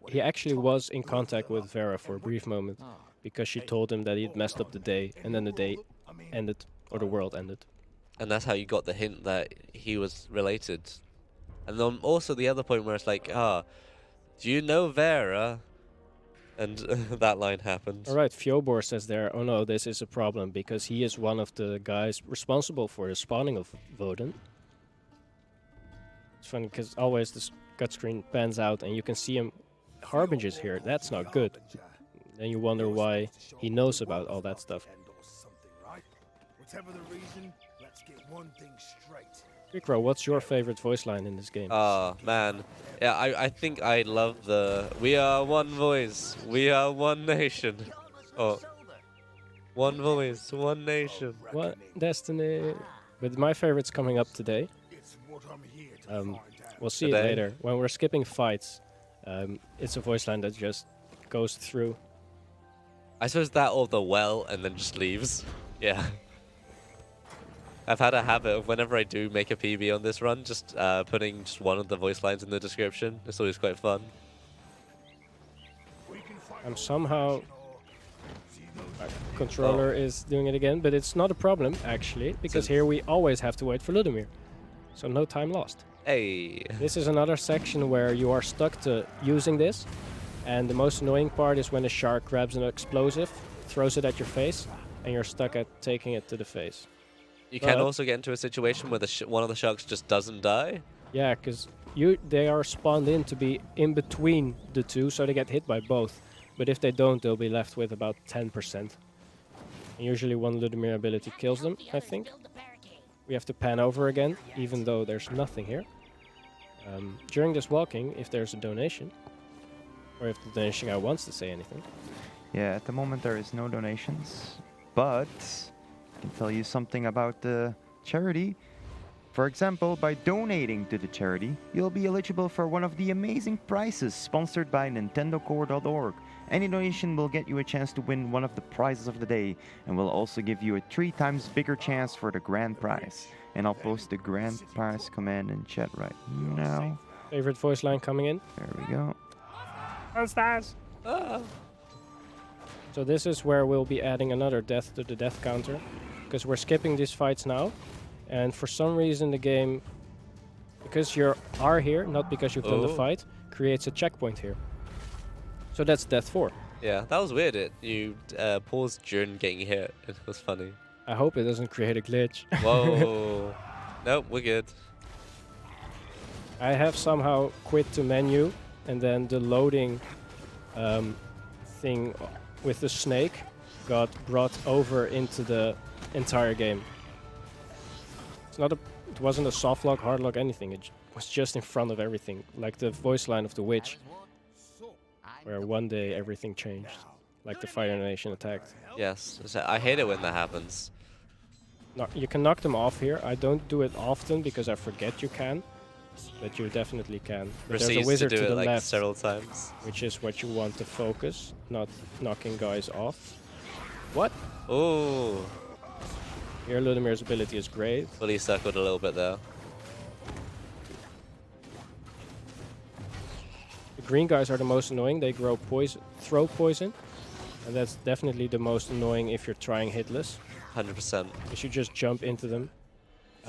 he actually was in contact with Vera for a brief moment because she told him that he'd messed up the day, and then the day ended, or the world ended. And that's how you got the hint that he was related. And then also the other point where it's like, do you know Vera? And that line happens. Alright, Fjobor says there, oh no, this is a problem because he is one of the guys responsible for the spawning of Woden. It's funny because always this cut screen pans out and you can see him harbingers here. That's not good. Then you wonder why he knows about all that stuff. Whatever the reason, let's get one thing straight. Rikro, what's your favorite voice line in this game? Oh, man. Yeah, I think I love the "We are one voice, we are one nation." Oh. One voice, one nation. What? Destiny. But my favorite's coming up today. It's what I'm here to find out. We'll see Today? it later. When we're skipping fights, it's a voice line that just goes through. I suppose that or the well and then just leaves. Yeah. I've had a habit of whenever I do make a PB on this run, just putting just one of the voice lines in the description. It's always quite fun. I'm somehow... Our controller is doing it again, but it's not a problem, actually, because here we always have to wait for Ludomir. So no time lost. Hey. This is another section where you are stuck to using this, and the most annoying part is when a shark grabs an explosive, throws it at your face, and you're stuck at taking it to the face. You can But- also get into a situation where one of the sharks just doesn't die. Yeah, because they are spawned in to be in between the two, so they get hit by both. But if they don't, they'll be left with about 10%. And usually one Ludomir ability kills them, I think. We have to pan over again, even though there's nothing here. During this walking, if there's a donation, or if the donation guy wants to say anything. Yeah, at the moment there is no donations, but I can tell you something about the charity. For example, by donating to the charity, you'll be eligible for one of the amazing prizes sponsored by NintendoCore.org. Any donation will get you a chance to win one of the prizes of the day, and will also give you a 3 times bigger chance for the grand prize. And I'll post the grand prize command in chat right now. Favorite voice line coming in. There we go. So this is where we'll be adding another death to the death counter, because we're skipping these fights now, and for some reason the game, because you are here, not because you've done the Oh. fight, creates a checkpoint here. So that's death 4. Yeah, that was weird. You paused during getting hit. It was funny. I hope it doesn't create a glitch. Whoa. Nope, we're good. I have somehow quit to menu, and then the loading thing with the snake got brought over into the entire game. It wasn't a soft lock, hard lock, anything. It was just in front of everything, like the voice line of the witch, where one day everything changed, like the Fire Nation attacked. Yes, so I hate it when that happens. You can knock them off here. I don't do it often because I forget you can, but you definitely can. But there's a wizard to do to it the like left, several times. which is what you want to focus, not knocking guys off. What? Oh, Here, Ludomir's ability is great. fully circled a little bit there. The green guys are the most annoying. They throw poison, and that's definitely the most annoying if you're trying hitless. 100%. You should just jump into them.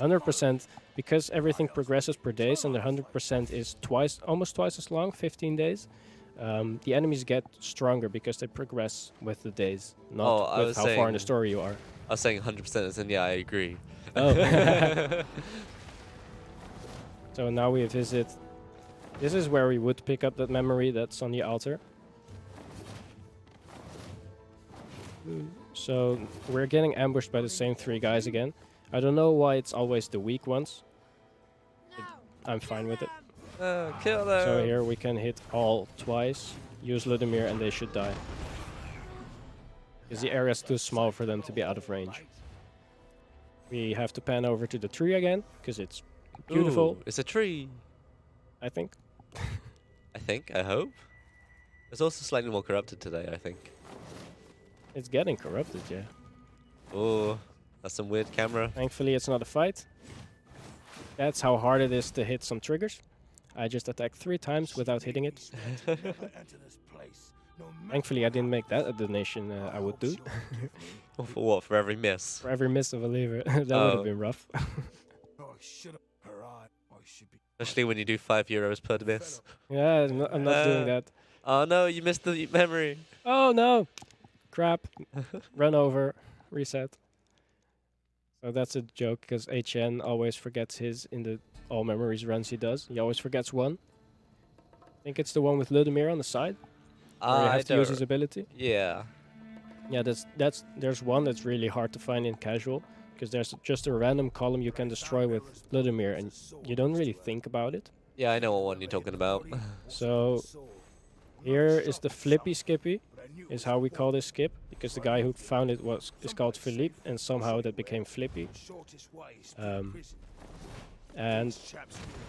100%, because everything progresses per days, and the 100% is almost twice as long, 15 days. The enemies get stronger because they progress with the days, not with how far in the story you are. I was saying 100% as in, yeah, I agree. Oh. So now we visit. This is where we would pick up that memory that's on the altar. So we're getting ambushed by the same 3 guys again. I don't know why it's always the weak ones. I'm fine with it. Kill them! So here we can hit all twice, use Ludimir, and they should die. Because the area is too small for them to be out of range. We have to pan over to the tree again, because it's beautiful. Ooh, it's a tree. I think. I hope. It's also slightly more corrupted today, I think. It's getting corrupted, yeah. Oh, that's some weird camera. Thankfully, it's not a fight. That's how hard it is to hit some triggers. I just attacked 3 times without hitting it. Thankfully, I didn't make that a donation I would do. For what? For every miss? For every miss of a lever. That would have been rough. Especially when you do €5 per miss. Yeah, I'm not doing that. Oh no, you missed the memory. Oh no! Crap. Run over. Reset. So that's a joke, because HN always forgets his in the all memories runs he does. He always forgets one. I think it's the one with Ludimir on the side. Where you have to use his ability. Yeah. Yeah, there's one that's really hard to find in casual, because there's just a random column you can destroy with Ludimir, and you don't really think about it. Yeah, I know what one you're talking about. So here is the Flippy Skippy, is how we call this skip, because the guy who found it is called Philippe, and somehow that became Flippy. And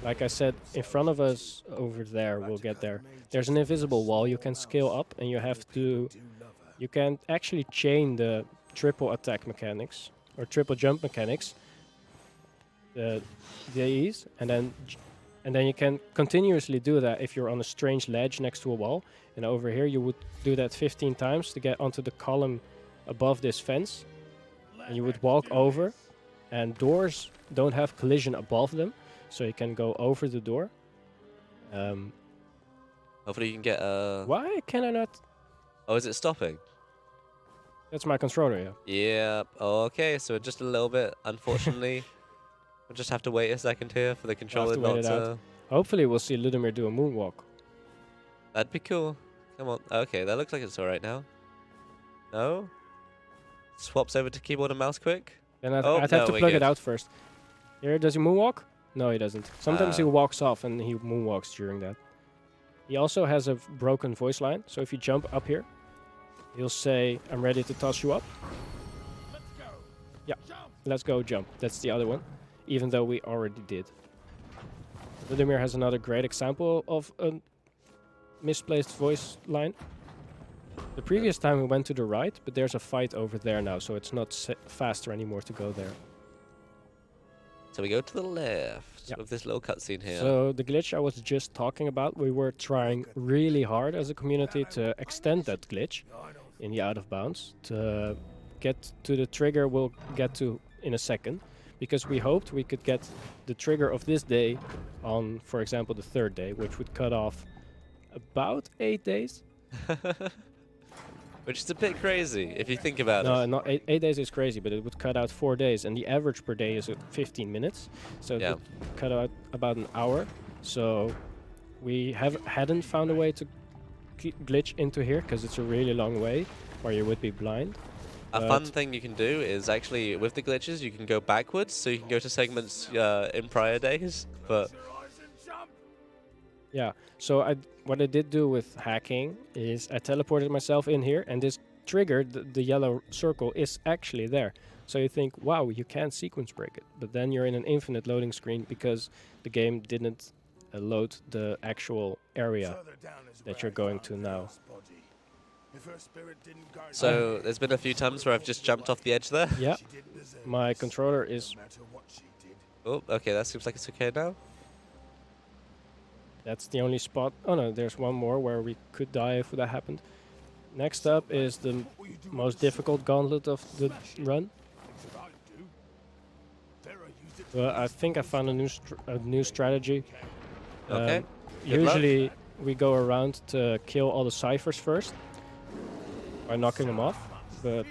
like I said, in front of us over there, we'll get there. There's an invisible wall you can scale up, and you can actually chain the triple attack mechanics or triple jump mechanics, the ease, and then you can continuously do that if you're on a strange ledge next to a wall. And over here you would do that 15 times to get onto the column above this fence, and you would walk over, and doors don't have collision above them, so you can go over the door. Hopefully you can get Why can I not? Oh, is it stopping? That's my controller, yeah. Yeah. Oh, okay, so just a little bit, unfortunately. We'll just have to wait a second here for the controller to wait not it to... out. Hopefully we'll see Ludimir do a moonwalk. That'd be cool. Come on. Okay, that looks like it's alright now. No? Swaps over to keyboard and mouse quick. Then I'd have to plug it out first. Here, does he moonwalk? No, he doesn't. Sometimes he walks off and he moonwalks during that. He also has a broken voice line, so if you jump up here, he'll say, "I'm ready to toss you up." Yeah, let's go jump. That's the other one, even though we already did. Ludimir has another great example of a misplaced voice line. The previous time we went to the right, but there's a fight over there now, so it's not faster anymore to go there. So we go to the left with this little cutscene here. So the glitch I was just talking about, we were trying really hard as a community to extend that glitch in the out of bounds. To get to the trigger we'll get to in a second, because we hoped we could get the trigger of this day on, for example, the 3rd day, which would cut off about 8 days. Which is a bit crazy if you think about No, it. not 8 days is crazy, but it would cut out 4 days, and the average per day is 15 minutes, so it Yeah. would cut out about an hour. So we hadn't found a way to glitch into here because it's a really long way, or you would be blind. A fun thing you can do is actually, with the glitches, you can go backwards, so you can go to segments in prior days, but... Yeah, so what I did do with hacking is I teleported myself in here, and this triggered the yellow circle is actually there. So you think, wow, you can sequence break it, but then you're in an infinite loading screen because the game didn't load the actual area that you're going to now. So there's been a few times where I've just jumped off the edge there. Yeah, my controller is... Oh, okay, that seems like it's okay now. That's the only spot. Oh no, there's one more where we could die if that happened. Next up is the most difficult gauntlet of the run. Well, I think I found a new strategy. Okay. Good luck. Usually we go around to kill all the ciphers first by knocking them off, but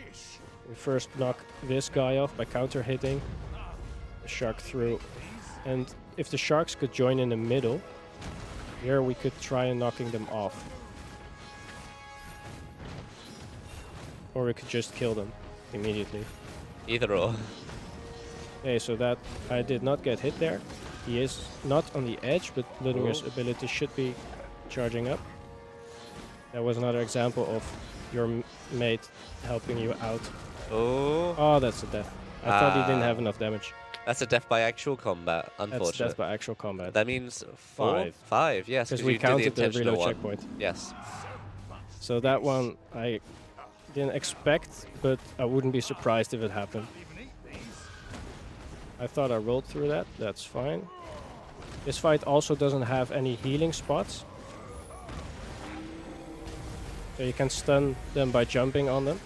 we first knock this guy off by counter hitting the shark through. And if the sharks could join in the middle, here we could try knocking them off. Or we could just kill them immediately. Either or. Okay, so that I did not get hit there. He is not on the edge, but Ludinger's ability should be charging up. That was another example of your mate helping you out. Oh. Oh, that's a death. I thought he didn't have enough damage. That's a death by actual combat, unfortunately. That's death by actual combat. That means 4? Five. 5, yes. Because you we did counted the intentional reload one. checkpoint. Yes. So that one I didn't expect, but I wouldn't be surprised if it happened. I thought I rolled through that. That's fine. This fight also doesn't have any healing spots. So you can stun them by jumping on them.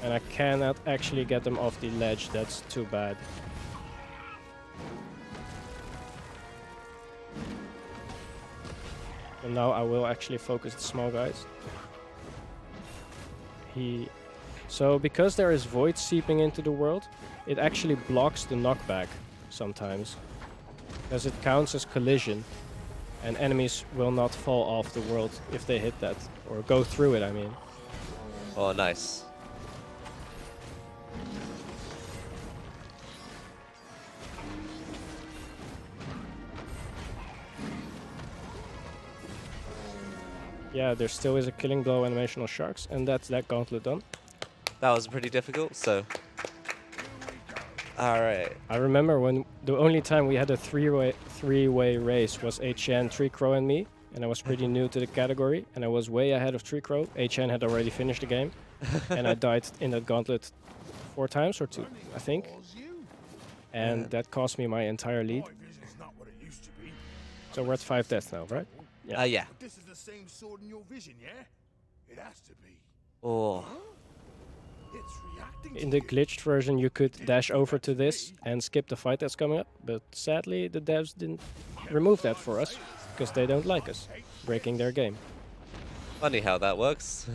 And I cannot actually get them off the ledge. That's too bad. And now I will actually focus the small guys. So because there is void seeping into the world, it actually blocks the knockback sometimes. Because it counts as collision. And enemies will not fall off the world if they hit that. Or go through it, I mean. Oh, nice. Yeah, there still is a killing blow animation on sharks, and that's that gauntlet done. That was pretty difficult, so... Alright. I remember when the only time we had a three-way race was HN, Tree Crow and me, and I was pretty new to the category, and I was way ahead of Tree Crow. HN had already finished the game, and I died in that gauntlet 4 times or 2, I think. And that cost me my entire lead. So we're at 5 deaths now, right? Yeah. This is the same sword in your vision, yeah? It has to be. Oh. It's reacting In the glitched version, you could dash over to this and skip the fight that's coming up, but sadly the devs didn't remove that for us, because they don't like us breaking their game. Funny how that works.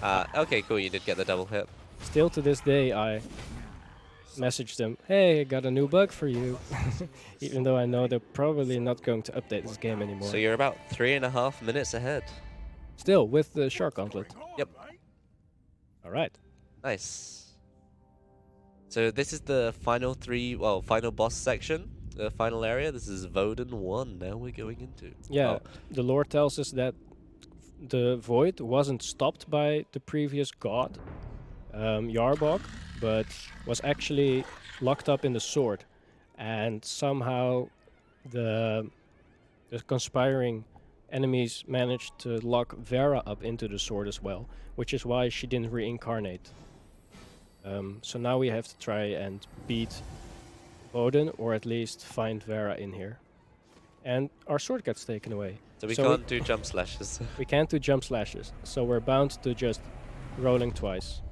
Okay, cool, you did get the double hit. Still to this day, I messaged them, hey, I got a new bug for you. Even though I know they're probably not going to update this game anymore. So you're about 3.5 minutes ahead. Still, with the shark gauntlet. Yep. Alright. Nice. So this is the final final boss section, the final area. This is Voden 1 now we're going into. Yeah, the lore tells us that the void wasn't stopped by the previous god, Yarbog, but was actually locked up in the sword. And somehow the conspiring enemies managed to lock Vera up into the sword as well, which is why she didn't reincarnate. So now we have to try and beat Odin, or at least find Vera in here. And our sword gets taken away. So we can't do jump slashes. We can't do jump slashes, so we're bound to just rolling twice.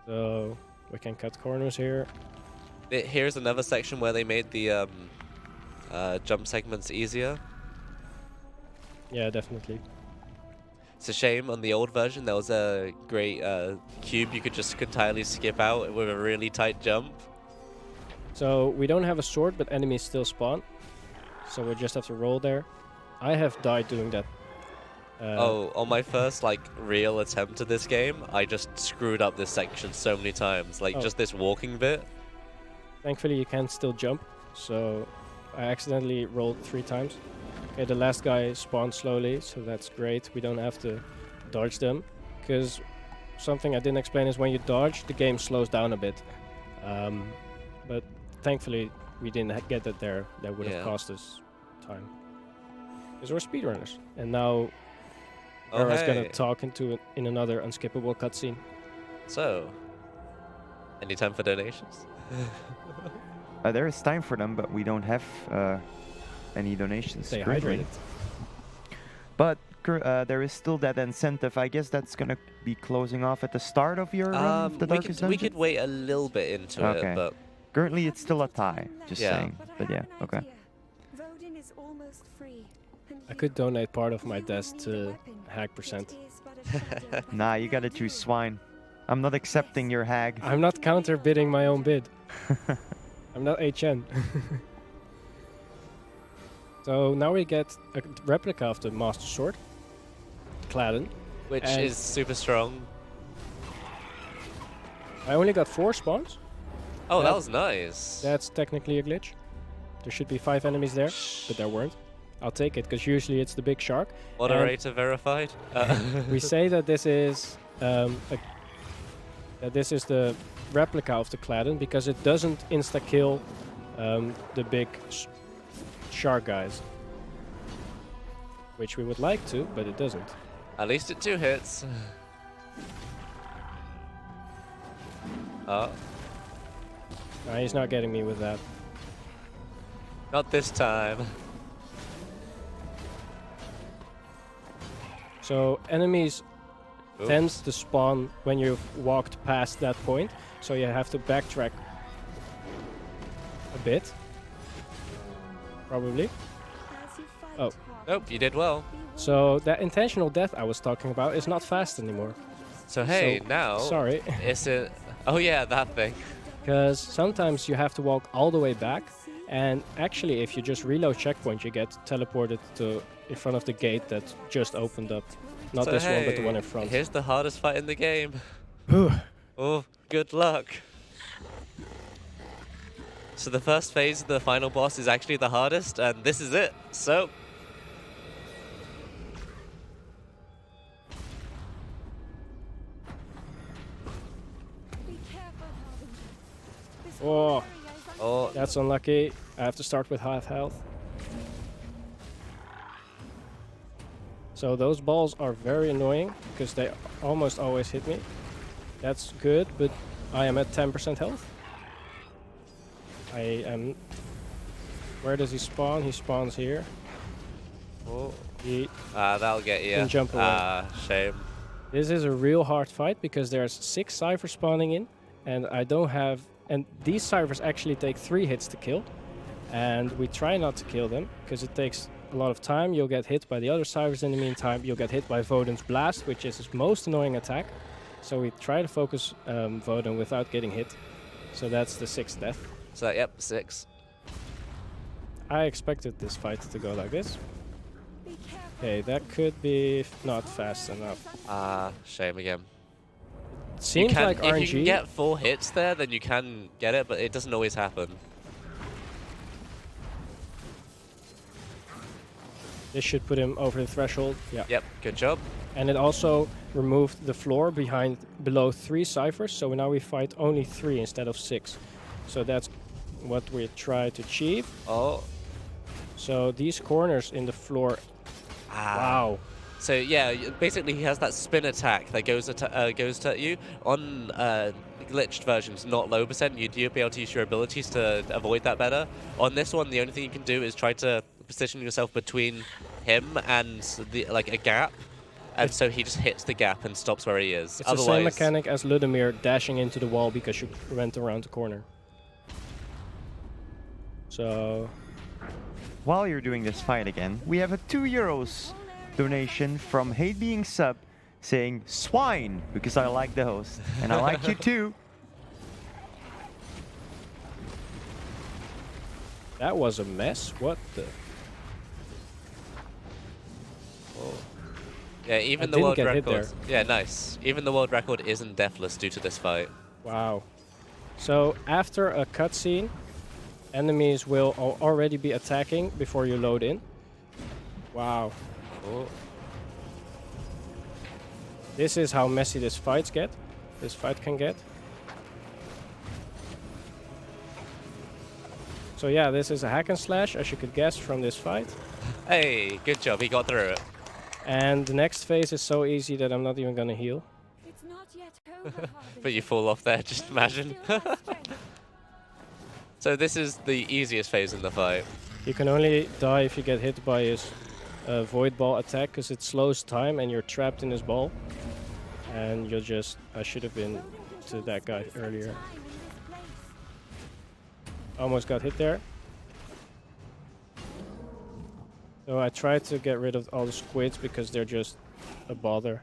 So we can cut corners here. Here's another section where they made the jump segments easier. Yeah, definitely. It's a shame on the old version there was a great cube you could just entirely skip out with a really tight jump. So we don't have a sword, but enemies still spawn. So we just have to roll there. I have died doing that. Oh, on my first like real attempt at this game, I just screwed up this section so many times. Like just this walking bit. Thankfully you can still jump. So I accidentally rolled 3 times. Okay, the last guy spawned slowly, so that's great. We don't have to dodge them. Because something I didn't explain is when you dodge, the game slows down a bit. But thankfully we didn't get that there. That would have cost us time. Because we're speedrunners. And now Vera's gonna talk in another unskippable cutscene. So, any time for donations? There is time for them, but we don't have any donations. Stay currently. hydrated. But there is still that incentive. I guess that's gonna be closing off at the start of your run of the Darkest Dungeon? We could wait a little bit into it, but currently it's still a tie. Just saying. But yeah, okay. Vodin is almost free. I could donate part of my desk to Hag percent. Nah, you gotta choose swine. I'm not accepting your hag. I'm not counter bidding my own bid. I'm not HN. So now we get a replica of the Master Sword, Cladden. Which is super strong. I only got 4 spawns. Oh, that was nice. That's technically a glitch. There should be 5 enemies there, but there weren't. I'll take it, because usually it's the big shark. Moderator verified. We say that this is the replica of the Cladden because it doesn't insta-kill the big shark guys. Which we would like to, but it doesn't. At least it 2 hits. Nah, he's not getting me with that. Not this time. So enemies tend to spawn when you've walked past that point, so you have to backtrack a bit. Probably. Oh. Nope, you did well. So that intentional death I was talking about is not fast anymore. So hey, now sorry. Is it? Oh yeah, that thing. Because sometimes you have to walk all the way back, and actually if you just reload checkpoint, you get teleported to in front of the gate that just opened up. Not so this hey, one, but the one in front. Here's the hardest fight in the game. Oh, good luck. So the first phase of the final boss is actually the hardest, and this is it. So. Oh, that's unlucky. I have to start with half health. So those balls are very annoying because they almost always hit me. That's good, but I am at 10% health. I am... Where does he spawn? He spawns here. Oh. He That'll get you. can jump away. Shame. This is a real hard fight because there's 6 ciphers spawning in, and I don't have... And these ciphers actually take 3 hits to kill, and we try not to kill them because it takes a lot of time. You'll get hit by the other ciphers in the meantime. You'll get hit by Vodin's blast, which is his most annoying attack. So we try to focus Vodin without getting hit. So that's the 6th death. So yep, 6. I expected this fight to go like this. Okay, that could be not fast enough. Shame again. Seems like RNG. If you can get 4 hits there, then you can get it, but it doesn't always happen. This should put him over the threshold. Yeah. Yep, good job. And it also removed the floor below 3 ciphers, so now we fight only 3 instead of 6. So that's what we try to achieve. Oh. So these corners in the floor. Wow. So yeah, basically he has that spin attack that goes to you. On glitched versions, not low percent, you'd be able to use your abilities to avoid that better. On this one, the only thing you can do is try to position yourself between him and a gap. And so he just hits the gap and stops where he is. It's the same mechanic as Ludimir dashing into the wall because you went around the corner. So... While you're doing this fight again, we have a €2 donation from Hate Being Sub saying swine because I like the host and I like you too. That was a mess. What the? Oh. Yeah, even I the didn't world get hit record. there. Yeah, nice. Even the world record isn't deathless due to this fight. Wow. So after a cutscene, enemies will already be attacking before you load in. Wow. Oh. This is how messy this fight can get. So yeah, this is a hack and slash, as you could guess from this fight. Hey, good job. He got through it. And the next phase is so easy that I'm not even gonna heal. It's not yet over, But you fall off there, just imagine. So this is the easiest phase in the fight. You can only die if you get hit by his void ball attack, because it slows time and you're trapped in his ball. And you'll just... I should have been to that guy earlier. Almost got hit there. So I tried to get rid of all the squids because they're just a bother.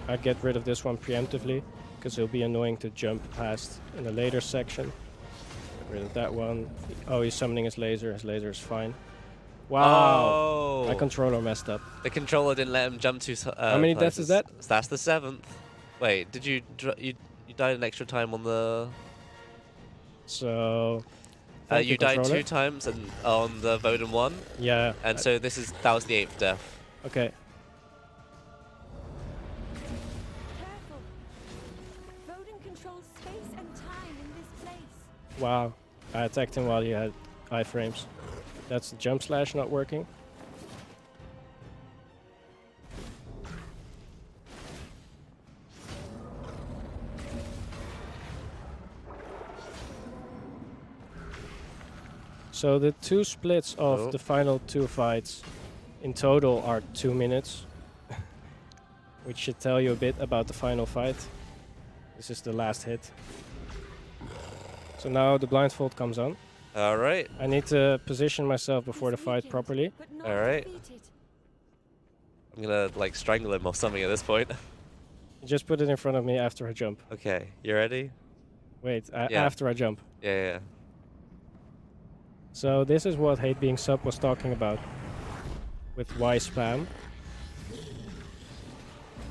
I get rid of this one preemptively because it'll be annoying to jump past in a later section. Get rid of that one. Oh, he's summoning his laser. His laser is fine. Wow! Oh. My controller messed up. The controller didn't let him jump to. How many deaths is that? That's the 7th. Wait, did you you died an extra time on the? So... You died 2 times and on the Voden 1. Yeah. And so that was the 8th death. Okay. Careful. Voden controls space and time in this place. Wow. I attacked him while he had iframes. That's the jump slash not working. So the 2 splits of the final 2 fights in total are 2 minutes. Which should tell you a bit about the final fight. This is the last hit. So now the blindfold comes on. Alright. I need to position myself before the fight properly. Alright. I'm gonna like strangle him or something at this point. Just put it in front of me after I jump. Okay, you ready? Wait, Yeah. after I jump. Yeah. So this is what Hate Being Sub was talking about with Y spam,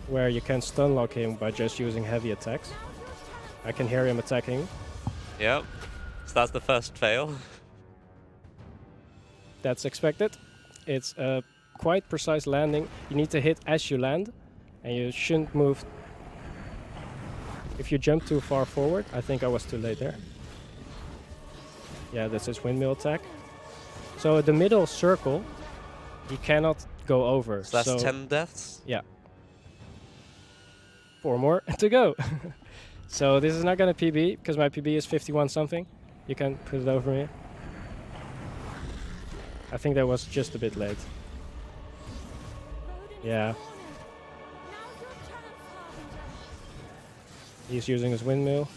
where you can stun lock him by just using heavy attacks. I can hear him attacking. Yep. So that's the first fail. That's expected. It's a quite precise landing. You need to hit as you land, and you shouldn't move. If you jump too far forward, I think I was too late there. Yeah, that's his windmill attack. So the middle circle, you cannot go over. So that's 10 deaths? Yeah. 4 more to go. So this is not gonna PB, because my PB is 51 something. You can put it over me. I think that was just a bit late. Yeah. He's using his windmill.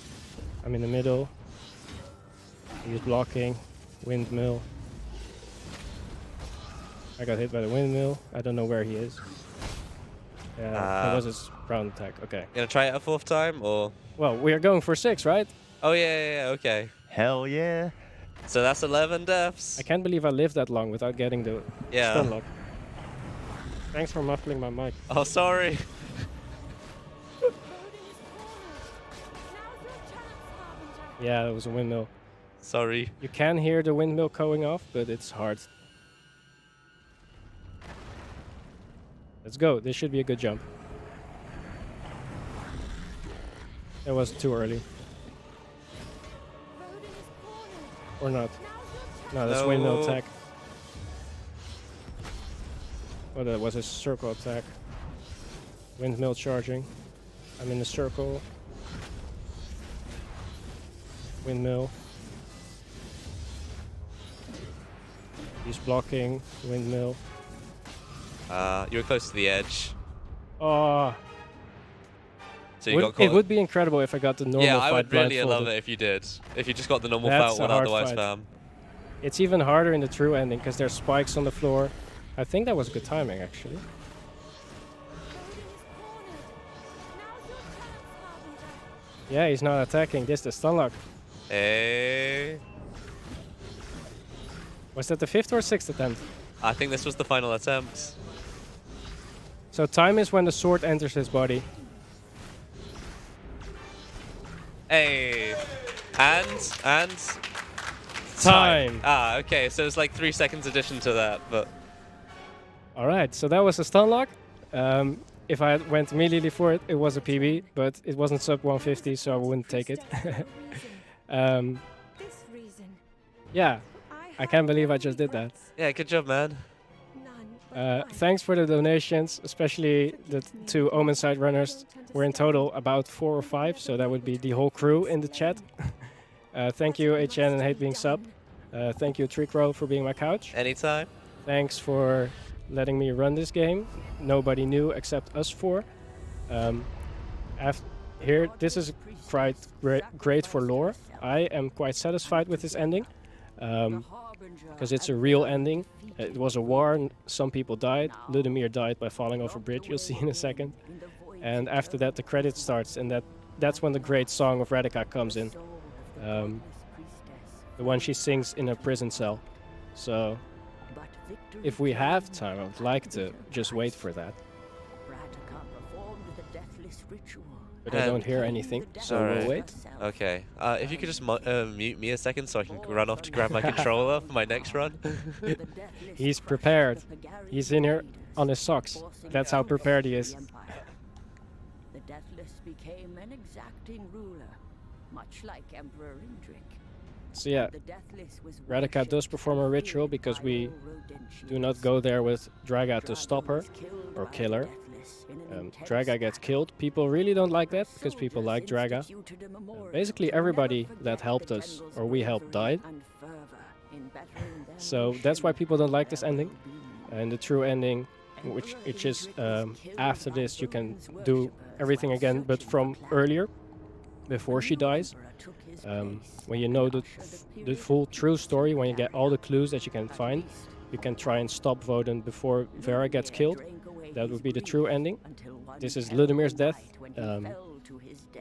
I'm in the middle. He's blocking. Windmill. I got hit by the windmill. I don't know where he is. Yeah, that was his round attack. Okay. Gonna try it a 4th time, or? Well, we are going for 6, right? Oh yeah, okay. Hell yeah. So that's 11 deaths. I can't believe I lived that long without getting the stun lock. Thanks for muffling my mic. Oh, sorry. Yeah, it was a windmill. Sorry. You can hear the windmill going off, but it's hard. Let's go. This should be a good jump. That was too early. Or not. No, that's windmill attack. Oh, that was a circle attack. Windmill charging. I'm in the circle. Windmill. He's blocking. Windmill. You were close to the edge. Oh. So you got caught. It would be incredible if I got the normal fight. Yeah, I would really blindfolded. love it if you did. If you just got the normal That's fight a without hard the Y fight. spam. It's even harder in the true ending because there's spikes on the floor. I think that was good timing, actually. Yeah, he's not attacking. This is the stun lock. Hey. Was that the 5th or 6th attempt? I think this was the final attempt. So time is when the sword enters his body. Hey. And Time. Ah, okay. So it's like 3 seconds addition to that, but All right, so that was a stun lock. If I went immediately for it, it was a PB, but it wasn't sub 150, so I wouldn't take it. This reason. Yeah, I can't believe I just did that. yeah, good job, man. Thanks for the donations, especially the 2 Omensight runners. We're in total about 4 or 5, so that would be the whole crew in the chat. Thank you, HN and Hate Being Sub. Thank you, Trickrow, for being my couch. Anytime. Thanks for letting me run this game. Nobody knew except us 4. Here, this is quite great for lore. I am quite satisfied with this ending. Because it's a real ending. It was a war, some people died. Ludimir died by falling off a bridge, you'll see in a second. And after that the credits starts, and that's when the great song of Radika comes in. The one she sings in a prison cell. So, if we have time, I would like to just wait for that. But I don't hear anything, so we'll wait. Okay. If you could just mute me a second so I can run off to grab my controller for my next run. He's prepared. He's in here on his socks. That's how prepared he is. The Deathless became an exacting ruler, much like Emperor Indrik. So yeah, The Deathless was Radika does perform a ritual because we do not go there with Draga to stop her or kill her. Draga gets killed. People really don't like that because people like Draga. Basically everybody that helped us or we helped died. So that's why people don't like this ending. And the true ending, which is after this, you can do everything again, but from earlier, before she dies. When you know the full true story, when you get all the clues that you can find, you can try and stop Woden before Vera gets killed. That would be the true ending. This is Ludimir's death.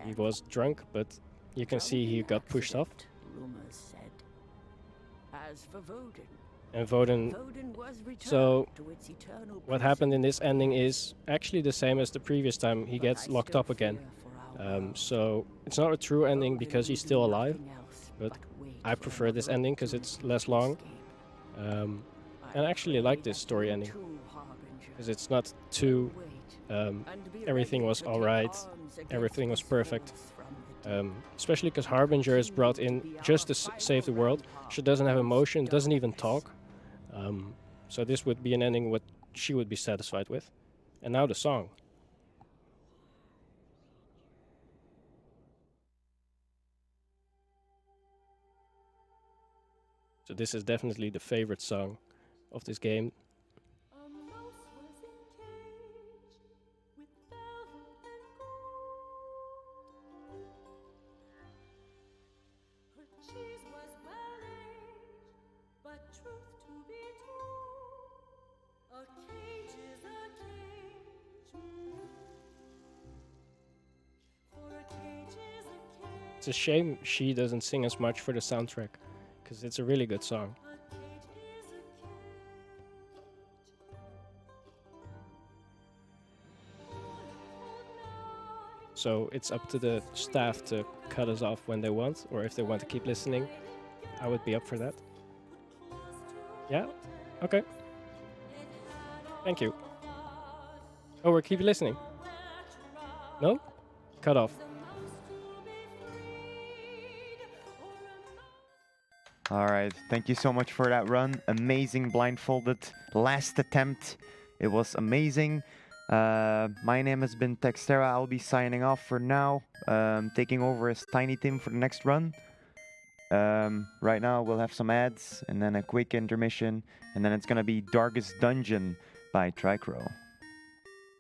He was drunk, but you can see he got pushed off. And Woden... So, what happened in this ending is actually the same as the previous time. He gets locked up again. So, it's not a true ending because he's still alive. But I prefer this ending because it's less long. And I actually like this story ending. Because it's not too... everything was alright, everything was perfect. Especially because Harbinger is brought in just to save the world. She doesn't have emotion, doesn't even talk. So this would be an ending what she would be satisfied with. And now the song. So this is definitely the favorite song of this game. It's a shame she doesn't sing as much for the soundtrack, because it's a really good song. So it's up to the staff to cut us off when they want, or if they want to keep listening, I would be up for that. Yeah? Okay. Thank you. Oh, we're keep listening. No? Cut off. Alright, thank you so much for that run. Amazing blindfolded last attempt. It was amazing. My name has been Textera. I'll be signing off for now. Taking over as Tiny Tim for the next run. Right now we'll have some ads and then a quick intermission. And then it's gonna be Darkest Dungeon by Tricrow.